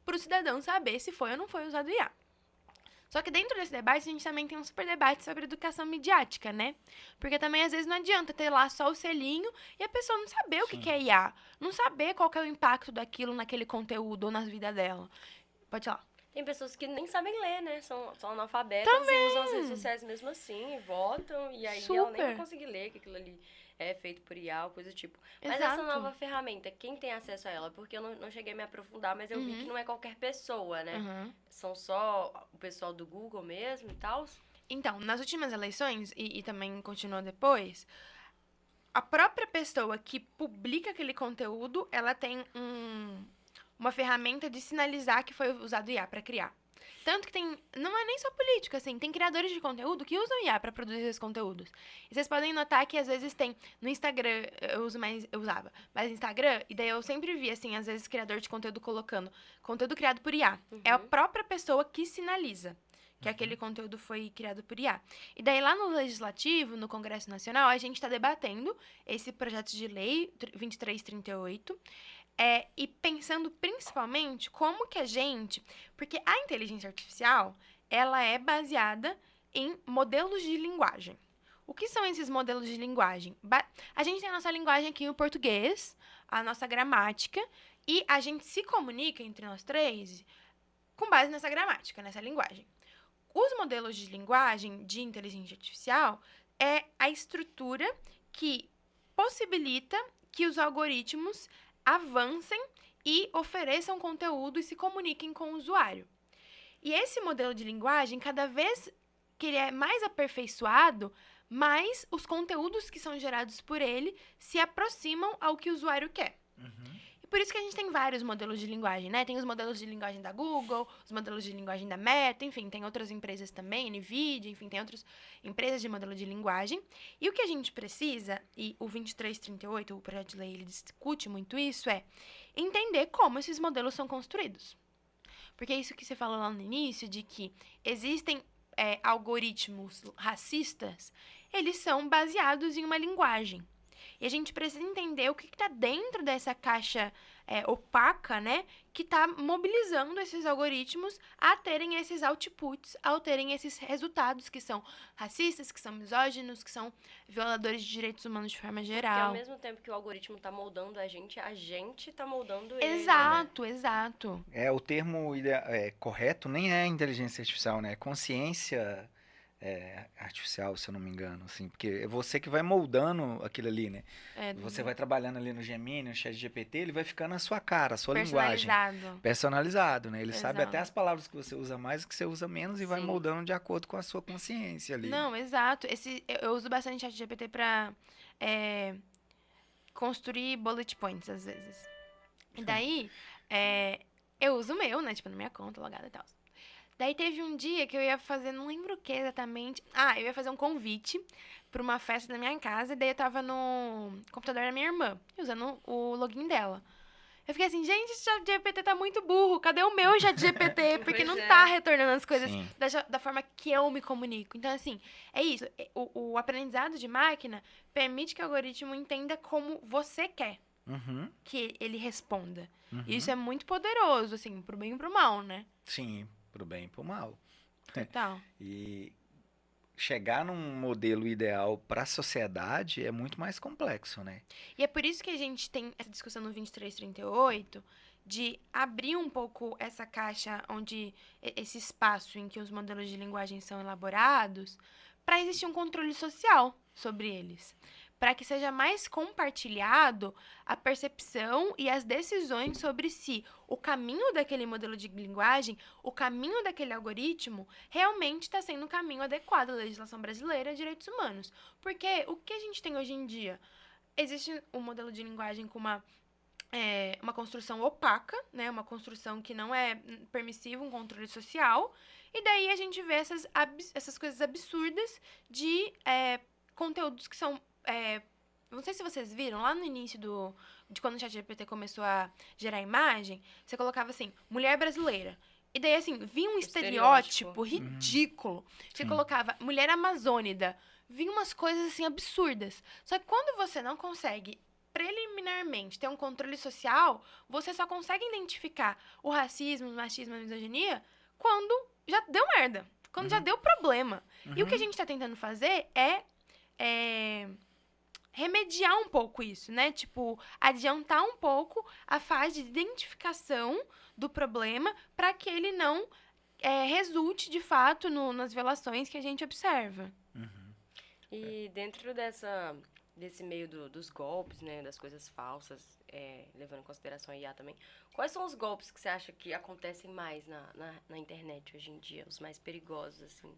para o cidadão saber se foi ou não foi usado IA. Só que dentro desse debate, a gente também tem um super debate sobre educação midiática, né? Porque também, às vezes, não adianta ter lá só o selinho e a pessoa não saber o que é IA. Não saber qual que é o impacto daquilo naquele conteúdo ou na vida dela. Pode falar. Tem pessoas que nem sabem ler, né? São analfabetas e usam as redes sociais mesmo assim, e votam, e aí ela nem vai conseguir ler que aquilo ali é feito por IA ou coisa do tipo. Mas Exato. essa nova ferramenta, quem tem acesso a ela? Porque eu não cheguei a me aprofundar, mas eu vi que não é qualquer pessoa, né? São só o pessoal do Google mesmo e tal. Então, nas últimas eleições, e também continuou depois, a própria pessoa que publica aquele conteúdo, ela tem uma ferramenta de sinalizar que foi usado IA para criar. Tanto que não é nem só político, assim, tem criadores de conteúdo que usam IA para produzir esses conteúdos. E vocês podem notar que às vezes tem no Instagram, eu usava, mas no Instagram, e daí eu sempre vi, assim, às vezes criador de conteúdo colocando conteúdo criado por IA. É a própria pessoa que sinaliza que aquele conteúdo foi criado por IA. E daí lá no Legislativo, no Congresso Nacional, a gente está debatendo esse projeto de lei 2338, e pensando principalmente como que a gente... Porque a inteligência artificial, ela é baseada em modelos de linguagem. O que são esses modelos de linguagem? A gente tem a nossa linguagem aqui, o português, a nossa gramática, e a gente se comunica entre nós três com base nessa gramática, nessa linguagem. Os modelos de linguagem de inteligência artificial é a estrutura que possibilita que os algoritmos avancem e ofereçam conteúdo e se comuniquem com o usuário. E esse modelo de linguagem, cada vez que ele é mais aperfeiçoado, mais os conteúdos que são gerados por ele se aproximam ao que o usuário quer. E por isso que a gente tem vários modelos de linguagem, né? Tem os modelos de linguagem da Google, os modelos de linguagem da Meta, enfim, tem outras empresas também, NVIDIA, enfim, tem outras empresas de modelo de linguagem. E o que a gente precisa, e o 2338, o projeto de lei, ele discute muito isso, é entender como esses modelos são construídos. Porque é isso que você falou lá no início, de que existem algoritmos racistas, eles são baseados em uma linguagem. E a gente precisa entender o que está dentro dessa caixa opaca, né? Que está mobilizando esses algoritmos a terem esses outputs, a terem esses resultados que são racistas, que são misóginos, que são violadores de direitos humanos de forma Porque geral. ao mesmo tempo que o algoritmo tá moldando a gente tá moldando ele. Exato, exato. O termo correto nem é inteligência artificial, né? É consciência artificial, se eu não me engano, assim, porque é você que vai moldando aquilo ali, né? Você vai trabalhando ali no Gemini, no ChatGPT, ele vai ficando a sua cara, a sua linguagem. Personalizado, né? Ele sabe até as palavras que você usa mais e que você usa menos e vai moldando de acordo com a sua consciência ali. Não, exato. Eu uso bastante ChatGPT pra construir bullet points, às vezes. E daí, eu uso o meu, né? Tipo, na minha conta, logada e tal. Daí teve um dia que eu ia fazer, não lembro o que exatamente. Eu ia fazer um convite pra uma festa da minha casa. E daí eu tava no computador da minha irmã, usando o login dela. Eu fiquei assim, gente, esse ChatGPT tá muito burro. Cadê o meu ChatGPT? Porque não tá retornando as coisas da forma que eu me comunico. Então, assim, é isso. O aprendizado de máquina permite que o algoritmo entenda como você quer que ele responda. E isso é muito poderoso, assim, pro bem e pro mal, né? Sim, pro bem e pro mal. Total. E chegar num modelo ideal para a sociedade é muito mais complexo, né? E é por isso que a gente tem essa discussão no 2338 de abrir um pouco essa caixa onde esse espaço em que os modelos de linguagem são elaborados para existir um controle social sobre eles. Para que seja mais compartilhado a percepção e as decisões sobre se o caminho daquele modelo de linguagem, o caminho daquele algoritmo, realmente está sendo o caminho adequado à legislação brasileira e a direitos humanos. Porque o que a gente tem hoje em dia? Existe um modelo de linguagem com uma construção opaca, né? Uma construção que não é permissiva, um controle social. E daí a gente vê essas coisas absurdas de conteúdos que são... não sei se vocês viram, lá no início de quando o ChatGPT começou a gerar imagem, você colocava assim, mulher brasileira. E daí, assim, vinha um estereótipo ridículo. Você colocava mulher amazônida. Vinha umas coisas, assim, absurdas. Só que quando você não consegue preliminarmente ter um controle social, você só consegue identificar o racismo, o machismo, a misoginia quando já deu merda. Quando já deu problema. E o que a gente tá tentando fazer é remediar um pouco isso, né? Tipo, adiantar um pouco a fase de identificação do problema para que ele não resulte, de fato, nas violações que a gente observa. E dentro desse meio dos golpes, né? Das coisas falsas, levando em consideração a IA também, quais são os golpes que você acha que acontecem mais na internet hoje em dia? Os mais perigosos, assim?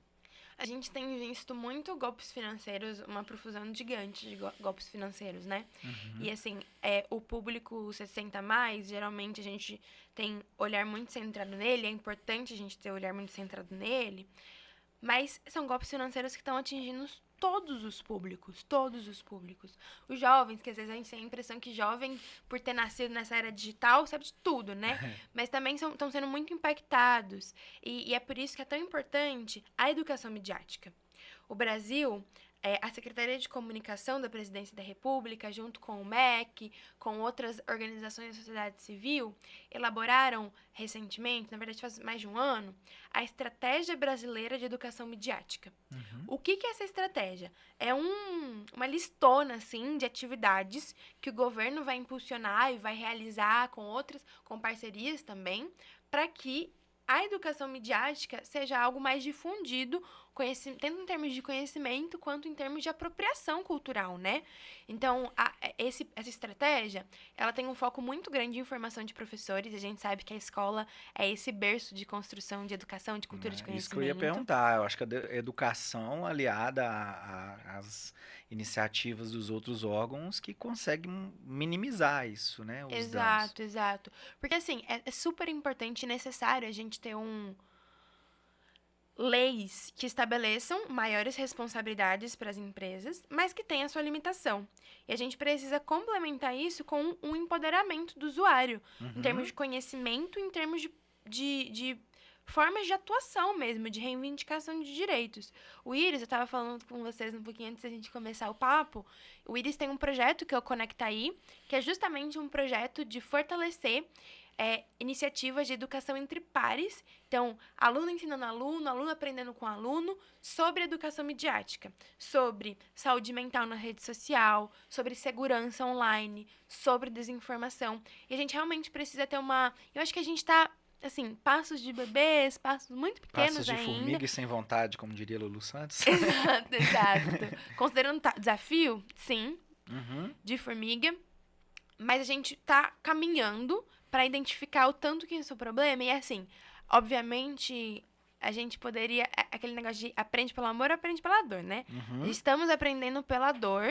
A gente tem visto muito golpes financeiros, uma profusão gigante de golpes financeiros, né? E assim, o público 60+, geralmente a gente tem olhar muito centrado nele, é importante a gente ter olhar muito centrado nele, mas são golpes financeiros que estão atingindo todos os públicos, todos os públicos. Os jovens, que às vezes a gente tem a impressão que jovem, por ter nascido nessa era digital, sabe de tudo, né? Mas também estão sendo muito impactados. E é por isso que é tão importante a educação midiática. O Brasil, a Secretaria de Comunicação da Presidência da República, junto com o MEC, com outras organizações da sociedade civil, elaboraram recentemente, na verdade faz mais de um ano, a Estratégia Brasileira de Educação Midiática. O que é essa estratégia? É uma listona, assim, de atividades que o governo vai impulsionar e vai realizar com parcerias também, para que a educação midiática seja algo mais difundido, tanto em termos de conhecimento quanto em termos de apropriação cultural, né? Então, essa estratégia, ela tem um foco muito grande em formação de professores. A gente sabe que a escola é esse berço de construção de educação, de cultura, de conhecimento. Isso que eu ia perguntar. Eu acho que a educação aliada às iniciativas dos outros órgãos que conseguem minimizar isso, né? Os danos. Exato. Porque, assim, é super importante e necessário a gente ter leis que estabeleçam maiores responsabilidades para as empresas, mas que tenham a sua limitação. E a gente precisa complementar isso com um empoderamento do usuário, em termos de conhecimento, em termos de formas de atuação mesmo, de reivindicação de direitos. O Íris, eu estava falando com vocês um pouquinho antes da gente começar o papo, o Íris tem um projeto que é o Conecta Aí, que é justamente um projeto de fortalecer iniciativas de educação entre pares. Então, aluno ensinando aluno, aluno aprendendo com aluno, sobre educação midiática, sobre saúde mental na rede social, sobre segurança online, sobre desinformação. E a gente realmente precisa ter uma... Eu acho que a gente está, assim, passos de bebês, passos muito pequenos Passos de ainda. formiga e sem vontade, como diria Lulu Santos. Exato, exato. Considerando desafio, sim, Uhum. de formiga, mas a gente tá caminhando para identificar o tanto que isso é um problema. E assim, obviamente, a gente poderia. Aquele negócio de aprende pelo amor, aprende pela dor, né? Uhum. Estamos aprendendo pela dor.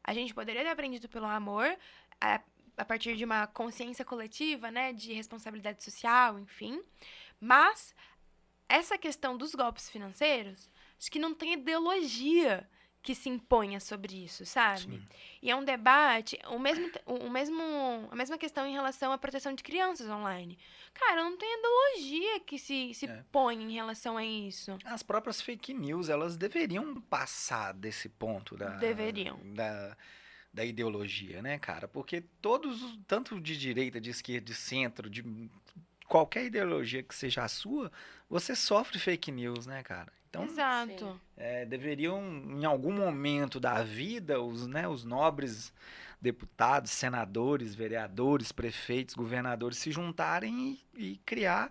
A gente poderia ter aprendido pelo amor, a partir de uma consciência coletiva, né? De responsabilidade social, enfim. Mas essa questão dos golpes financeiros, acho que não tem ideologia que se imponha sobre isso, sabe? Sim. E é um debate, a mesma questão em relação à proteção de crianças online. Cara, não tem ideologia que se põe em relação a isso. As próprias fake news, elas deveriam passar desse ponto Deveriam. da ideologia, né, cara? Porque todos, tanto de direita, de esquerda, de centro, de qualquer ideologia que seja a sua, você sofre fake news, né, cara? Então, Exato. deveriam, em algum momento da vida, os nobres deputados, senadores, vereadores, prefeitos, governadores se juntarem e criar,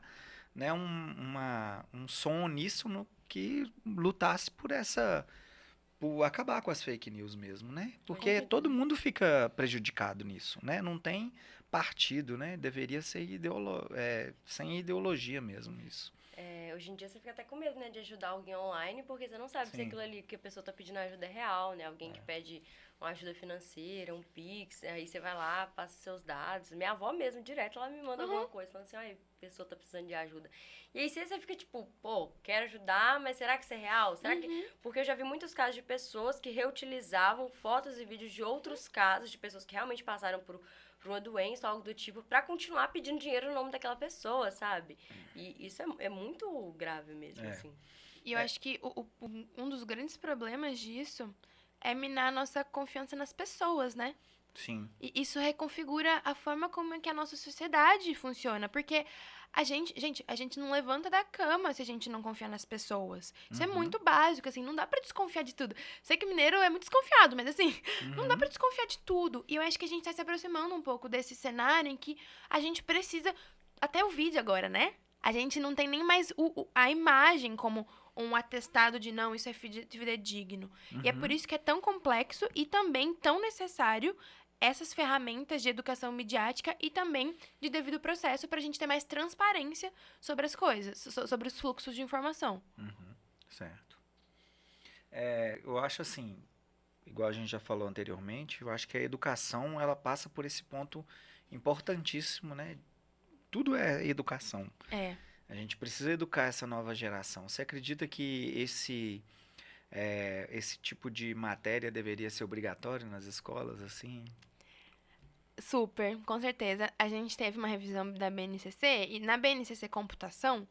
né, um som uníssono que lutasse por acabar com as fake news mesmo, né? Porque todo mundo fica prejudicado nisso, né? Não tem partido, né? Deveria ser sem ideologia mesmo isso. Hoje em dia você fica até com medo, né, de ajudar alguém online, porque você não sabe se Sim. aquilo ali que a pessoa tá pedindo ajuda é real, né? Alguém que pede uma ajuda financeira, um Pix, aí você vai lá, passa seus dados. Minha avó mesmo, direto, ela me manda alguma coisa, falando assim, olha, a pessoa tá precisando de ajuda. E aí você fica tipo, pô, quero ajudar, mas será que isso é real? Será que... Porque eu já vi muitos casos de pessoas que reutilizavam fotos e vídeos de outros casos, de pessoas que realmente passaram por uma doença ou algo do tipo, pra continuar pedindo dinheiro no nome daquela pessoa, sabe? E isso é muito grave mesmo, assim. E eu acho que um dos grandes problemas disso é minar a nossa confiança nas pessoas, né? Sim. E isso reconfigura a forma como é que a nossa sociedade funciona. Porque a gente não levanta da cama se a gente não confiar nas pessoas. Isso é muito básico, assim, não dá pra desconfiar de tudo. Sei que mineiro é muito desconfiado, mas assim, não dá pra desconfiar de tudo. E eu acho que a gente tá se aproximando um pouco desse cenário em que a gente precisa... Até o vídeo agora, né? A gente não tem nem mais a imagem como um atestado de não, isso é fidedigno. E é por isso que é tão complexo e também tão necessário essas ferramentas de educação midiática e também de devido processo para a gente ter mais transparência sobre as coisas, sobre os fluxos de informação. Certo. Eu acho assim, igual a gente já falou anteriormente, eu acho que a educação, ela passa por esse ponto importantíssimo, né? Tudo é educação. A gente precisa educar essa nova geração. Você acredita que esse tipo de matéria deveria ser obrigatório nas escolas, assim? Super, com certeza. A gente teve uma revisão da BNCC e na BNCC Computação,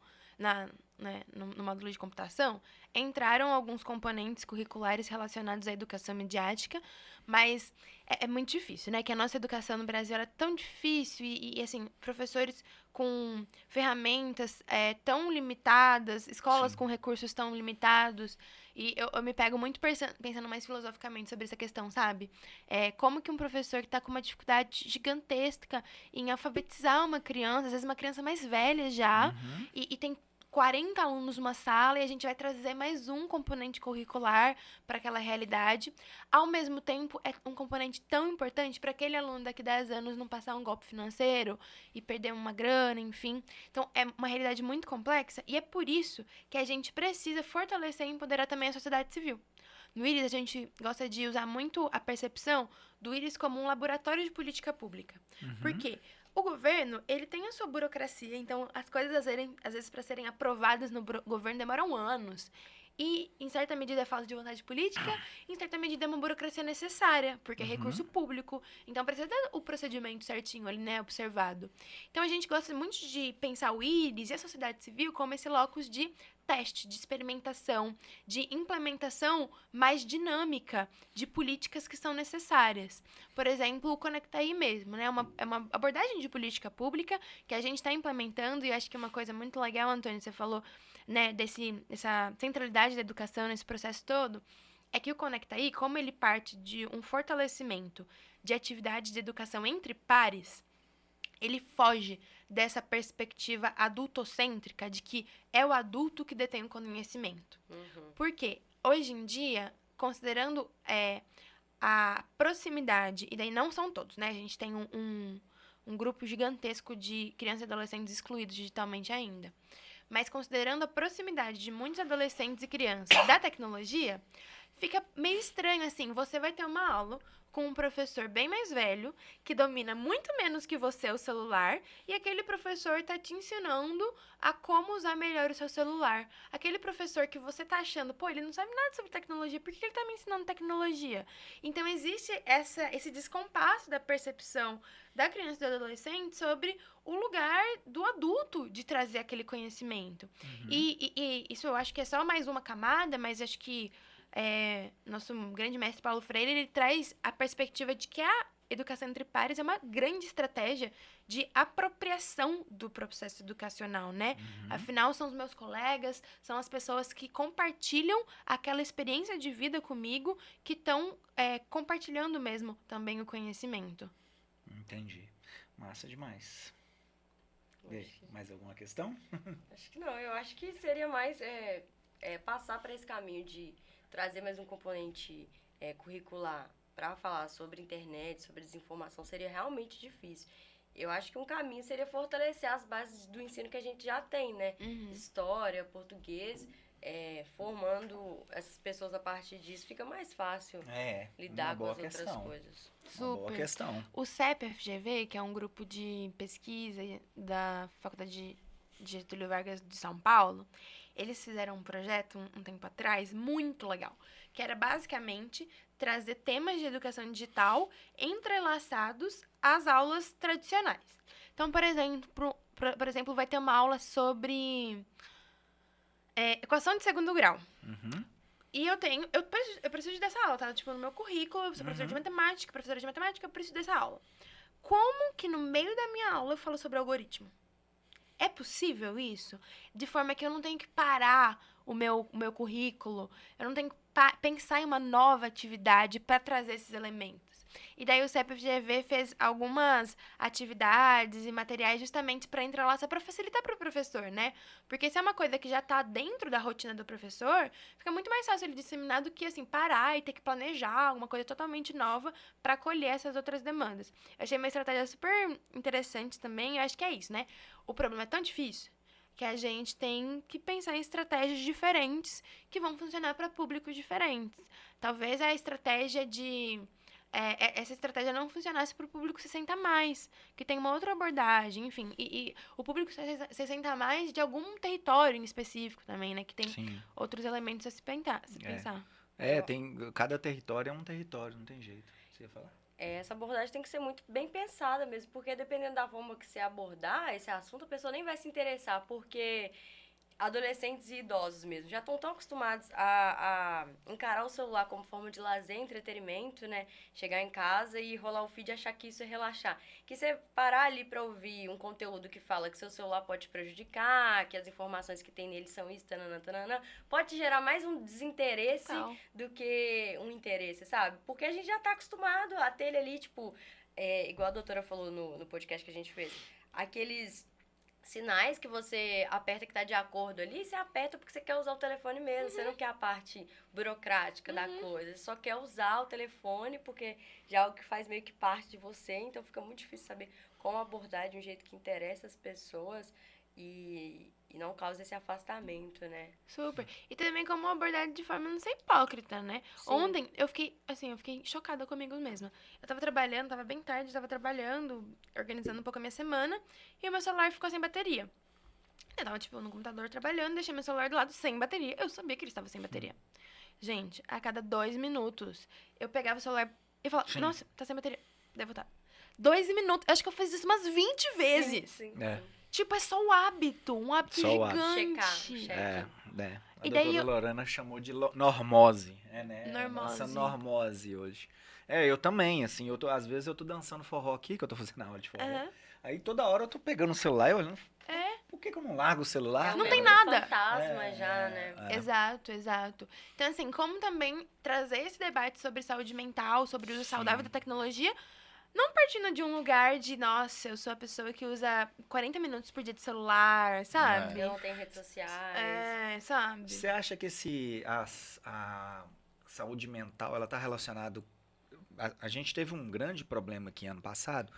no módulo de computação, entraram alguns componentes curriculares relacionados à educação midiática, mas é muito difícil, né? Que a nossa educação no Brasil era tão difícil e assim, professores com ferramentas tão limitadas, escolas com recursos tão limitados. E eu me pego muito pensando mais filosoficamente sobre essa questão, sabe? Como que um professor que está com uma dificuldade gigantesca em alfabetizar uma criança, às vezes uma criança mais velha já, e tem 40 alunos numa sala e a gente vai trazer mais um componente curricular para aquela realidade. Ao mesmo tempo, é um componente tão importante para aquele aluno daqui a 10 anos não passar um golpe financeiro e perder uma grana, enfim. Então, é uma realidade muito complexa e é por isso que a gente precisa fortalecer e empoderar também a sociedade civil. No IRIS, a gente gosta de usar muito a percepção do IRIS como um laboratório de política pública. Por quê? O governo, ele tem a sua burocracia, então as coisas, às vezes, para serem aprovadas no governo demoram anos. E, em certa medida, é falta de vontade política, em certa medida, é uma burocracia necessária, porque é recurso público. Então, precisa ter o procedimento certinho ali, né, observado. Então, a gente gosta muito de pensar o IRIS e a sociedade civil como esse locus de teste, de experimentação, de implementação mais dinâmica de políticas que são necessárias. Por exemplo, o Conectaí mesmo, né? É uma abordagem de política pública que a gente está implementando, e acho que é uma coisa muito legal, Antônio, você falou, né, dessa centralidade da educação nesse processo todo, é que o Conectaí, como ele parte de um fortalecimento de atividades de educação entre pares, ele foge dessa perspectiva adultocêntrica de que é o adulto que detém o conhecimento. Por quê? Hoje em dia, considerando a proximidade, e daí não são todos, né? A gente tem um grupo gigantesco de crianças e adolescentes excluídos digitalmente ainda. Mas considerando a proximidade de muitos adolescentes e crianças da tecnologia, fica meio estranho, assim, você vai ter uma aula com um professor bem mais velho, que domina muito menos que você o celular, e aquele professor tá te ensinando a como usar melhor o seu celular. Aquele professor que você tá achando, pô, ele não sabe nada sobre tecnologia, por que ele tá me ensinando tecnologia? Então, existe esse descompasso da percepção da criança e do adolescente sobre o lugar do adulto de trazer aquele conhecimento. E isso eu acho que é só mais uma camada, mas acho que nosso grande mestre Paulo Freire, ele traz a perspectiva de que a educação entre pares é uma grande estratégia de apropriação do processo educacional, né? Afinal, são os meus colegas, são as pessoas que compartilham aquela experiência de vida comigo, que estão compartilhando mesmo também o conhecimento. Entendi. Massa demais. E aí, mais alguma questão? Acho que não, eu acho que seria mais passar para esse caminho de trazer mais um componente curricular para falar sobre internet, sobre desinformação, seria realmente difícil. Eu acho que um caminho seria fortalecer as bases do ensino que a gente já tem, né? História, português, formando essas pessoas a partir disso, fica mais fácil lidar com as outras coisas. Uma boa questão. O CEP-FGV, que é um grupo de pesquisa da Faculdade de Getúlio Vargas de São Paulo, eles fizeram um projeto um tempo atrás muito legal, que era basicamente trazer temas de educação digital entrelaçados às aulas tradicionais. Então, por exemplo, vai ter uma aula sobre equação de segundo grau. E eu preciso dessa aula, tá? Tipo, no meu currículo, eu sou professora de matemática, eu preciso dessa aula. Como que no meio da minha aula eu falo sobre algoritmo? É possível isso? De forma que eu não tenho que parar o meu currículo, eu não tenho que pensar em uma nova atividade para trazer esses elementos. E daí o CEP-FGV fez algumas atividades e materiais justamente para entrelaçar, para facilitar para o professor, né? Porque se é uma coisa que já está dentro da rotina do professor, fica muito mais fácil ele disseminar do que, assim, parar e ter que planejar alguma coisa totalmente nova para acolher essas outras demandas. Eu achei uma estratégia super interessante também, eu acho que é isso, né? O problema é tão difícil que a gente tem que pensar em estratégias diferentes que vão funcionar para públicos diferentes. Talvez a estratégia essa estratégia não funcionasse para o público 60+, que tem uma outra abordagem, enfim. E o público 60+ de algum território em específico também, né? Que tem outros elementos a se pensar. Cada território é um território, não tem jeito. Você ia falar? Essa abordagem tem que ser muito bem pensada mesmo, porque dependendo da forma que você abordar esse assunto, a pessoa nem vai se interessar, porque adolescentes e idosos mesmo já estão tão acostumados a encarar o celular como forma de lazer, entretenimento, né? Chegar em casa e rolar o feed e achar que isso é relaxar. Que você parar ali para ouvir um conteúdo que fala que seu celular pode te prejudicar, que as informações que tem nele são isso, tananã, pode gerar mais um desinteresse do que um interesse, sabe? Porque a gente já tá acostumado a ter ele ali, tipo, igual a doutora falou no podcast que a gente fez, aqueles sinais que você aperta que tá de acordo ali, você aperta porque você quer usar o telefone mesmo, você não quer a parte burocrática da coisa, você só quer usar o telefone porque já é algo que faz meio que parte de você, então fica muito difícil saber como abordar de um jeito que interessa as pessoas e não causa esse afastamento, né? Super. E também como abordar de forma não ser hipócrita, né? Sim. Ontem eu fiquei chocada comigo mesma. Eu tava trabalhando, tava bem tarde, tava trabalhando, organizando um pouco a minha semana, e o meu celular ficou sem bateria. Eu tava, tipo, no computador trabalhando, deixei meu celular do lado sem bateria. Eu sabia que ele estava sem bateria. Gente, a cada 2 minutos, eu pegava o celular e falava, Sim. nossa, tá sem bateria. Daí voltar. 2 minutos. Acho que eu fiz isso umas 20 vezes. Sim, É. sim. Tipo, é só o hábito. Um hábito Só o hábito. gigante. Checar, É, né? A E daí doutora eu- Lorana chamou de normose, né? Normose. Nossa normose hoje. Eu também, assim, às vezes eu tô dançando forró aqui, que eu tô fazendo aula de forró. Aham. Aí toda hora eu tô pegando o celular e olhando, É. por que eu não largo o celular? É um Não tem meio que nada. fantasma já, né? Exato, exato. Então, assim, como também trazer esse debate sobre saúde mental, sobre o uso saudável da tecnologia, não partindo de um lugar de, nossa, eu sou a pessoa que usa 40 minutos por dia de celular, sabe? Eu não tenho redes sociais. Sabe? Você acha que a saúde mental, ela tá relacionada... A gente teve um grande problema aqui ano passado.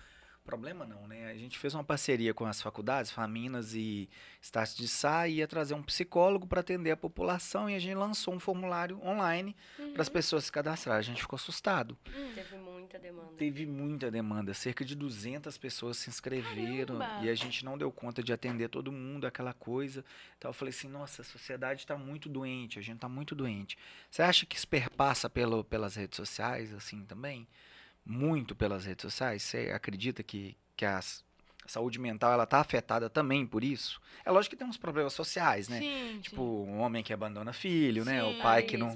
Problema não, né? A gente fez uma parceria com as faculdades, Faminas e Estácio de Sá, e ia trazer um psicólogo para atender a população, e a gente lançou um formulário online para as pessoas se cadastrarem. A gente ficou assustado. Teve muita demanda. Teve muita demanda, cerca de 200 pessoas se inscreveram. Caramba! E a gente não deu conta de atender todo mundo, aquela coisa. Então eu falei assim, nossa, a sociedade está muito doente, a gente está muito doente. Você acha que isso perpassa pelas redes sociais, assim, também? Muito pelas redes sociais? Você acredita que a saúde mental, ela tá afetada também por isso? É lógico que tem uns problemas sociais, né? Sim, Tipo, um homem que abandona filho, né? O Sim. pai que não...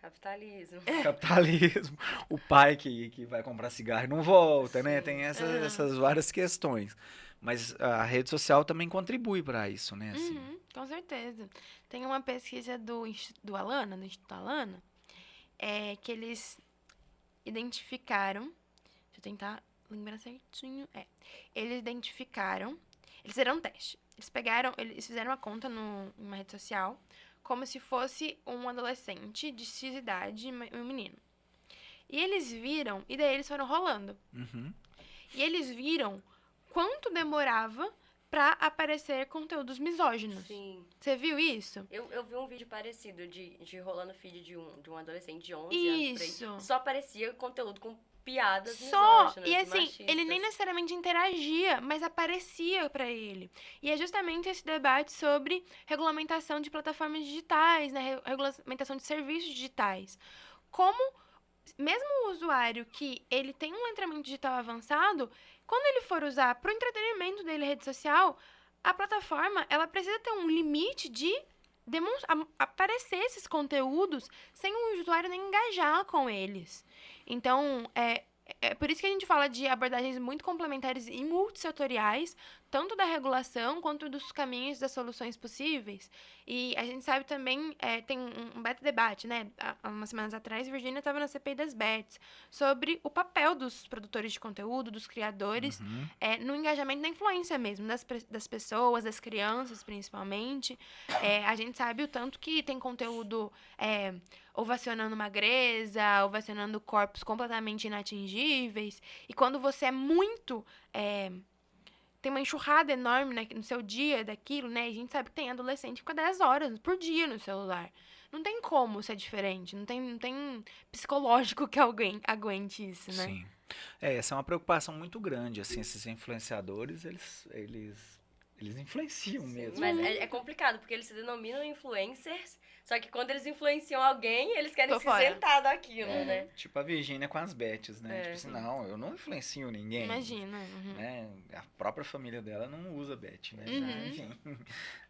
Capitalismo. Hã? Capitalismo. Capitalismo, o pai que vai comprar cigarro e não volta, né? Sim. Tem essas várias questões. Mas a rede social também contribui para isso, né? Assim. Com certeza. Tem uma pesquisa do Alana, do Instituto Alana, que eles identificaram. Deixa eu tentar lembrar certinho. Eles identificaram. Eles fizeram um teste. Eles fizeram uma conta numa rede social, como se fosse um adolescente de X idade e um menino. E eles viram, e daí eles foram rolando. Uhum. E eles viram quanto demorava pra aparecer conteúdos misóginos. Sim. Você viu isso? Eu vi um vídeo parecido de rolando feed de um adolescente de 11 anos Isso. por aí. Só aparecia conteúdo com piadas Só, misóginas e e assim, machistas. ele nem necessariamente interagia, mas aparecia pra ele. E é justamente esse debate sobre regulamentação de plataformas digitais, né? Regulamentação de serviços digitais. Como, mesmo o usuário que ele tem um letramento digital avançado, quando ele for usar pro entretenimento dele a rede social, a plataforma, ela precisa ter um limite de aparecer esses conteúdos sem o usuário nem engajar com eles. Então, é por isso que a gente fala de abordagens muito complementares e multissetoriais, tanto da regulação quanto dos caminhos das soluções possíveis. E a gente sabe também, tem um baita debate, né? Há umas semanas atrás, Virgínia estava na CPI das Bets, sobre o papel dos produtores de conteúdo, dos criadores, no engajamento da influência mesmo, das pessoas, das crianças principalmente. A gente sabe o tanto que tem conteúdo ovacionando magreza, ovacionando corpos completamente inatingíveis. E quando você é muito... tem uma enxurrada enorme no seu dia daquilo, né? A gente sabe que tem adolescente que fica 10 horas por dia no celular. Não tem como ser diferente. Não tem psicológico que alguém aguente isso, né? Sim. Essa é uma preocupação muito grande, assim, esses influenciadores, eles influenciam mesmo. Mas é complicado, porque eles se denominam influencers, só que quando eles influenciam alguém, eles querem Tô se fora. isentar daquilo, né? Tipo a Virgínia com as Bets, né? Tipo assim, não, eu não influencio ninguém. Imagina. Uhum. Né? A própria família dela não usa Bet, né? Enfim.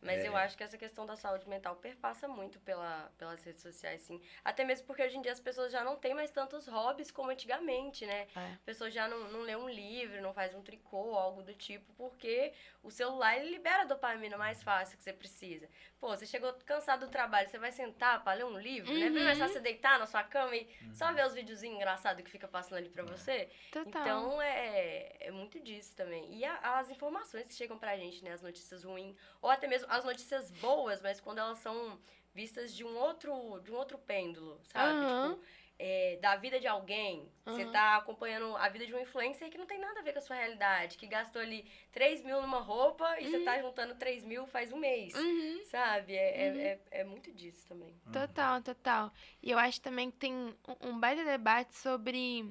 Mas eu acho que essa questão da saúde mental perpassa muito pelas redes sociais, sim. Até mesmo porque hoje em dia as pessoas já não têm mais tantos hobbies como antigamente, né? A pessoa já não lê um livro, não faz um tricô, algo do tipo, porque o celular, ele libera a dopamina mais fácil que você precisa. Pô, você chegou cansado do trabalho, você vai sentar pra ler um livro, né? Bem mais fácil você deitar na sua cama e só ver os videozinhos engraçados que fica passando ali pra você. Total. Então, é muito disso também. E as informações que chegam pra gente, né? As notícias ruins, ou até mesmo as notícias boas, mas quando elas são vistas de um outro pêndulo, sabe? Tipo, da vida de alguém. Você tá acompanhando a vida de um influencer que não tem nada a ver com a sua realidade, que gastou ali 3 mil numa roupa e você tá juntando 3 mil faz um mês, sabe? É muito disso também. Total. E eu acho também que tem um baita debate sobre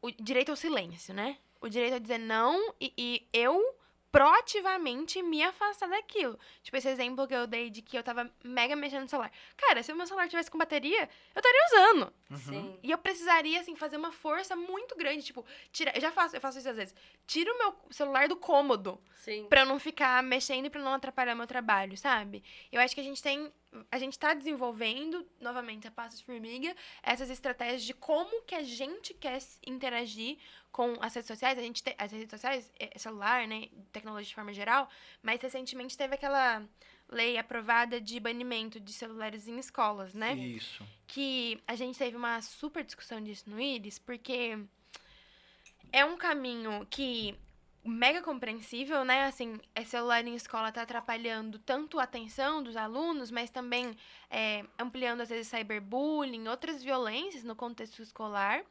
o direito ao silêncio, né? O direito a dizer não e eu proativamente me afastar daquilo. Tipo, esse exemplo que eu dei de que eu tava mega mexendo no celular. Cara, se o meu celular tivesse com bateria, eu estaria usando. Sim. E eu precisaria, assim, fazer uma força muito grande. Tipo, eu faço isso às vezes. Tira o meu celular do cômodo Sim. pra eu não ficar mexendo e pra não atrapalhar meu trabalho, sabe? Eu acho que a gente tá desenvolvendo, novamente, a passos de formiga, essas estratégias de como que a gente quer interagir com as redes sociais. As redes sociais, celular, né, tecnologia de forma geral, mas recentemente teve aquela lei aprovada de banimento de celulares em escolas, né? Isso. Que a gente teve uma super discussão disso no IRIS, porque é um caminho que mega compreensível, né? Assim, celular em escola tá atrapalhando tanto a atenção dos alunos, mas também ampliando, às vezes, cyberbullying, outras violências no contexto escolar.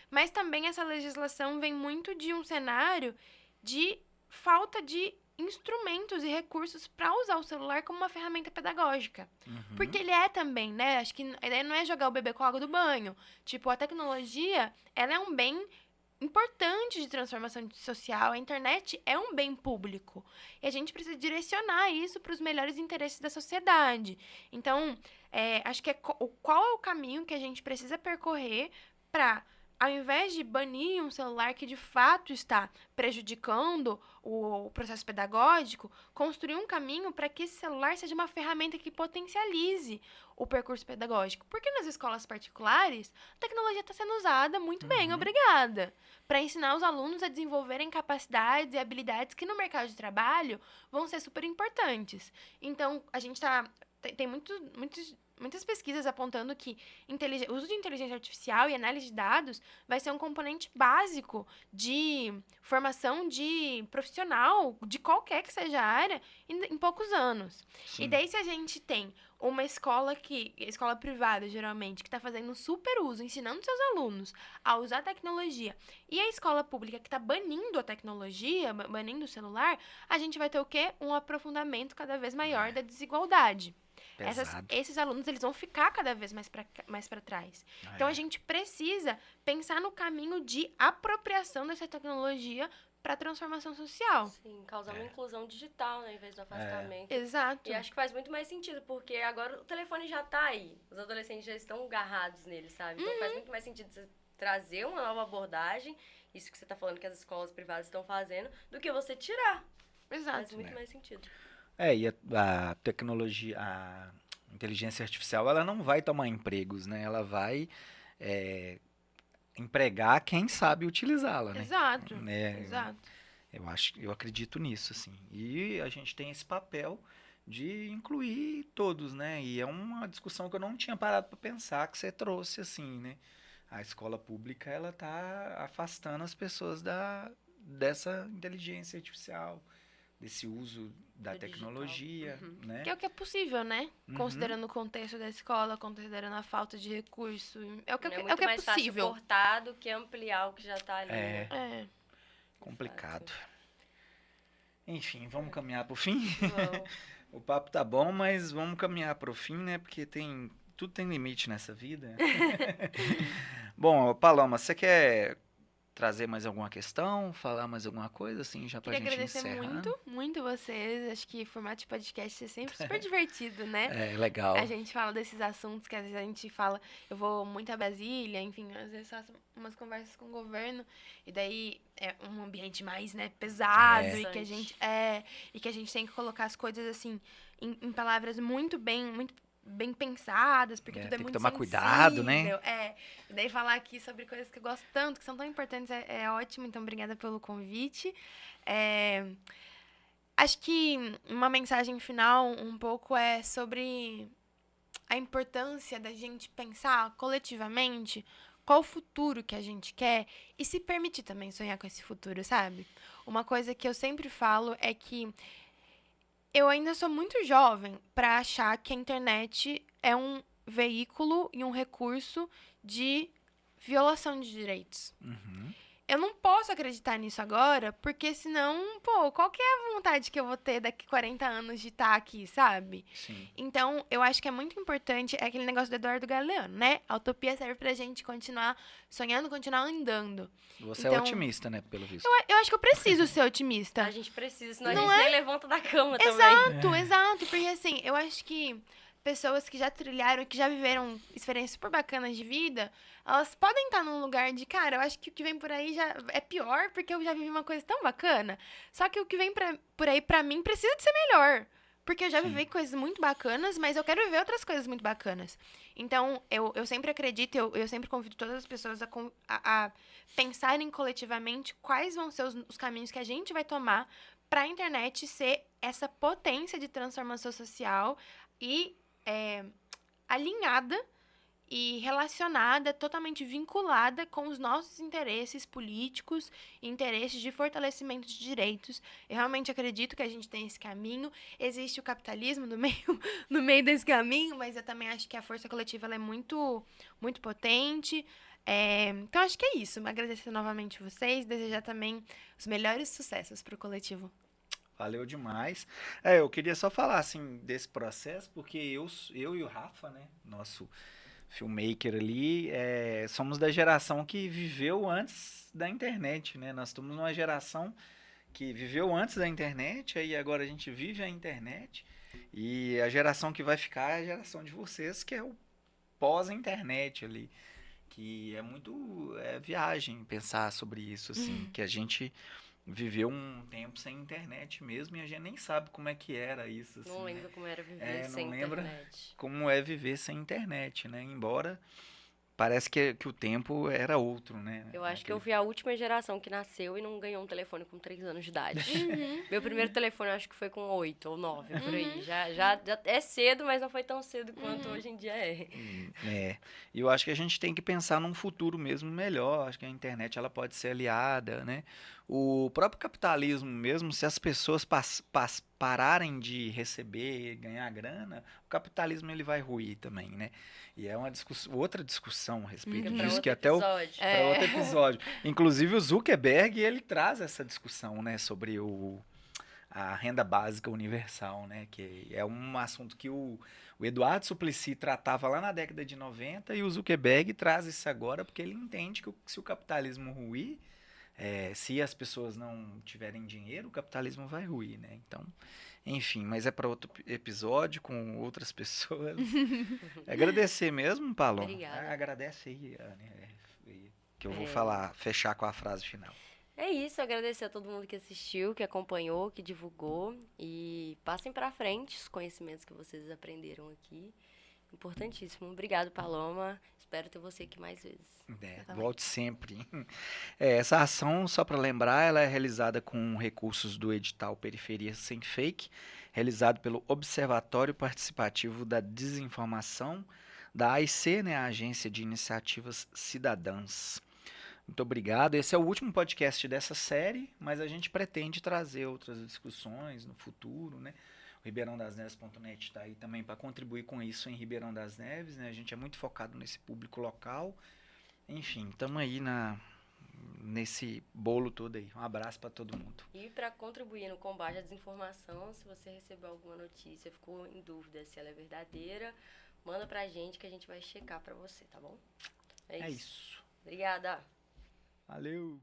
Mas também essa legislação vem muito de um cenário de falta de instrumentos e recursos para usar o celular como uma ferramenta pedagógica. Porque ele é também, né? Acho que a ideia não é jogar o bebê com a água do banho. Tipo, a tecnologia, ela é um bem importante de transformação social. A internet é um bem público. E a gente precisa direcionar isso para os melhores interesses da sociedade. Então, acho que qual é o caminho que a gente precisa percorrer para, ao invés de banir um celular que de fato está prejudicando o processo pedagógico, construir um caminho para que esse celular seja uma ferramenta que potencialize o percurso pedagógico. Porque nas escolas particulares, a tecnologia está sendo usada muito bem, obrigada, para ensinar os alunos a desenvolverem capacidades e habilidades que no mercado de trabalho vão ser super importantes. Então, a gente tem muitas pesquisas apontando que o uso de inteligência artificial e análise de dados vai ser um componente básico de formação de profissional, de qualquer que seja a área, em poucos anos. Sim. E daí, se a gente tem uma escola privada, geralmente, que está fazendo super uso, ensinando seus alunos a usar tecnologia, e a escola pública que está banindo a tecnologia, banindo o celular, a gente vai ter o quê? Um aprofundamento cada vez maior da desigualdade. Pesado. Esses alunos, eles vão ficar cada vez mais para trás. Então, a gente precisa pensar no caminho de apropriação dessa tecnologia para a transformação social. Sim, causar uma inclusão digital, né, em vez do afastamento. Exato. E acho que faz muito mais sentido, porque agora o telefone já tá aí. Os adolescentes já estão agarrados nele, sabe? Então faz muito mais sentido você trazer uma nova abordagem, isso que você tá falando que as escolas privadas estão fazendo, do que você tirar. Faz Exato. muito mais sentido. E a tecnologia, a inteligência artificial, ela não vai tomar empregos, né? Ela vai empregar quem sabe utilizá-la, né? Exato. Exato. Eu acredito nisso, assim. E a gente tem esse papel de incluir todos, né? E é uma discussão que eu não tinha parado para pensar, que você trouxe, assim, né? A escola pública, ela tá afastando as pessoas dessa inteligência artificial, desse uso da Do tecnologia, né? Que é o que é possível, né? Considerando o contexto da escola, considerando a falta de recurso. É o que É é, muito mais fácil possível. cortar do que ampliar o que já tá ali. É. Né? Complicado. Enfim, vamos caminhar pro fim? Vamos. O papo tá bom, mas vamos caminhar pro fim, né? Porque tudo tem limite nessa vida. Bom, Paloma, você quer trazer mais alguma questão? Falar mais alguma coisa, assim, já pra Queria gente agradecer encerrar? muito vocês. Acho que o formato de podcast é sempre super divertido, né? É, legal. A gente fala desses assuntos que às vezes a gente fala, eu vou muito a Brasília, enfim, às vezes faço umas conversas com o governo, e daí é um ambiente mais, né, pesado, e que a gente tem que colocar as coisas assim em palavras muito bem pensadas, porque tudo é tem que muito tomar sensível. cuidado, né? E daí falar aqui sobre coisas que eu gosto tanto, que são tão importantes, é ótimo, então obrigada pelo convite. Acho que uma mensagem final um pouco é sobre a importância da gente pensar coletivamente qual o futuro que a gente quer e se permitir também sonhar com esse futuro, sabe? Uma coisa que eu sempre falo é que eu ainda sou muito jovem para achar que a internet é um veículo e um recurso de violação de direitos. eu não posso acreditar nisso agora, porque senão, pô, qual que é a vontade que eu vou ter daqui 40 anos de estar aqui, sabe? Sim. Então, eu acho que é muito importante, é aquele negócio do Eduardo Galeano, né? A utopia serve pra gente continuar sonhando, continuar andando. Você é Então, otimista, né, pelo visto. eu acho que eu preciso ser otimista. A gente precisa, senão Não a gente nem levanta da cama também. Exato, porque assim, eu acho que pessoas que já trilharam, que já viveram experiências super bacanas de vida, elas podem estar num lugar de, cara, eu acho que o que vem por aí já é pior, porque eu já vivi uma coisa tão bacana. Só que o que vem por aí pra mim precisa de ser melhor. Porque eu já vivi coisas muito bacanas, mas eu quero viver outras coisas muito bacanas. Então, eu sempre acredito, eu sempre convido todas as pessoas a pensarem coletivamente quais vão ser os caminhos que a gente vai tomar para a internet ser essa potência de transformação social e alinhada e relacionada, totalmente vinculada com os nossos interesses políticos e interesses de fortalecimento de direitos. Eu realmente acredito que a gente tem esse caminho. Existe o capitalismo no meio desse caminho, mas eu também acho que a força coletiva ela é muito, muito potente. Então, acho que é isso. Agradecer novamente vocês, desejar também os melhores sucessos para o coletivo. Valeu demais. Eu queria só falar, assim, desse processo, porque eu e o Rafa, né, nosso filmmaker ali, somos da geração que viveu antes da internet, né? Nós estamos numa geração que viveu antes da internet, aí agora a gente vive a internet, e a geração que vai ficar é a geração de vocês, que é o pós-internet ali, que é muito viagem pensar sobre isso, assim, que a gente viveu um tempo sem internet mesmo e a gente nem sabe como é que era isso, assim, Não né? lembro como era viver sem Não lembra internet. como é viver sem internet, né? Embora parece que o tempo era outro, né? Eu acho que eu fui a última geração que nasceu e não ganhou um telefone com 3 anos de idade. Meu primeiro telefone eu acho que foi com 8 ou 9, por aí. Já é cedo, mas não foi tão cedo quanto hoje em dia é. E eu acho que a gente tem que pensar num futuro mesmo melhor. Acho que a internet ela pode ser aliada, né? O próprio capitalismo mesmo, se as pessoas pararem de receber, ganhar grana, o capitalismo ele vai ruir também, né? E é uma outra discussão a respeito Fica pra disso, que outro até episódio. para outro episódio. Inclusive o Zuckerberg, ele traz essa discussão, né, sobre a renda básica universal, né, que é um assunto que o Eduardo Suplicy tratava lá na década de 90 e o Zuckerberg traz isso agora porque ele entende que se o capitalismo ruir, se as pessoas não tiverem dinheiro, o capitalismo vai ruir, né? Então, enfim, mas é para outro episódio com outras pessoas. Agradecer mesmo, Paloma. Obrigada. Agradece aí, que eu vou falar, fechar com a frase final. É isso, agradecer a todo mundo que assistiu, que acompanhou, que divulgou. E passem pra frente os conhecimentos que vocês aprenderam aqui. Importantíssimo. Obrigado, Paloma. Espero ter você aqui mais vezes. Volte sempre. Essa ação, só para lembrar, ela é realizada com recursos do edital Periferia Sem Fake, realizado pelo Observatório Participativo da Desinformação da AIC, né, a Agência de Iniciativas Cidadãs. Muito obrigado. Esse é o último podcast dessa série, mas a gente pretende trazer outras discussões no futuro, né? O ribeirãodas-neves.net está aí também para contribuir com isso em Ribeirão das Neves, né? A gente é muito focado nesse público local. Enfim, estamos aí nesse bolo todo aí. Um abraço para todo mundo. E para contribuir no combate à desinformação, se você recebeu alguma notícia, ficou em dúvida se ela é verdadeira, manda pra gente que a gente vai checar para você, tá bom? É isso. isso. Obrigada. Valeu.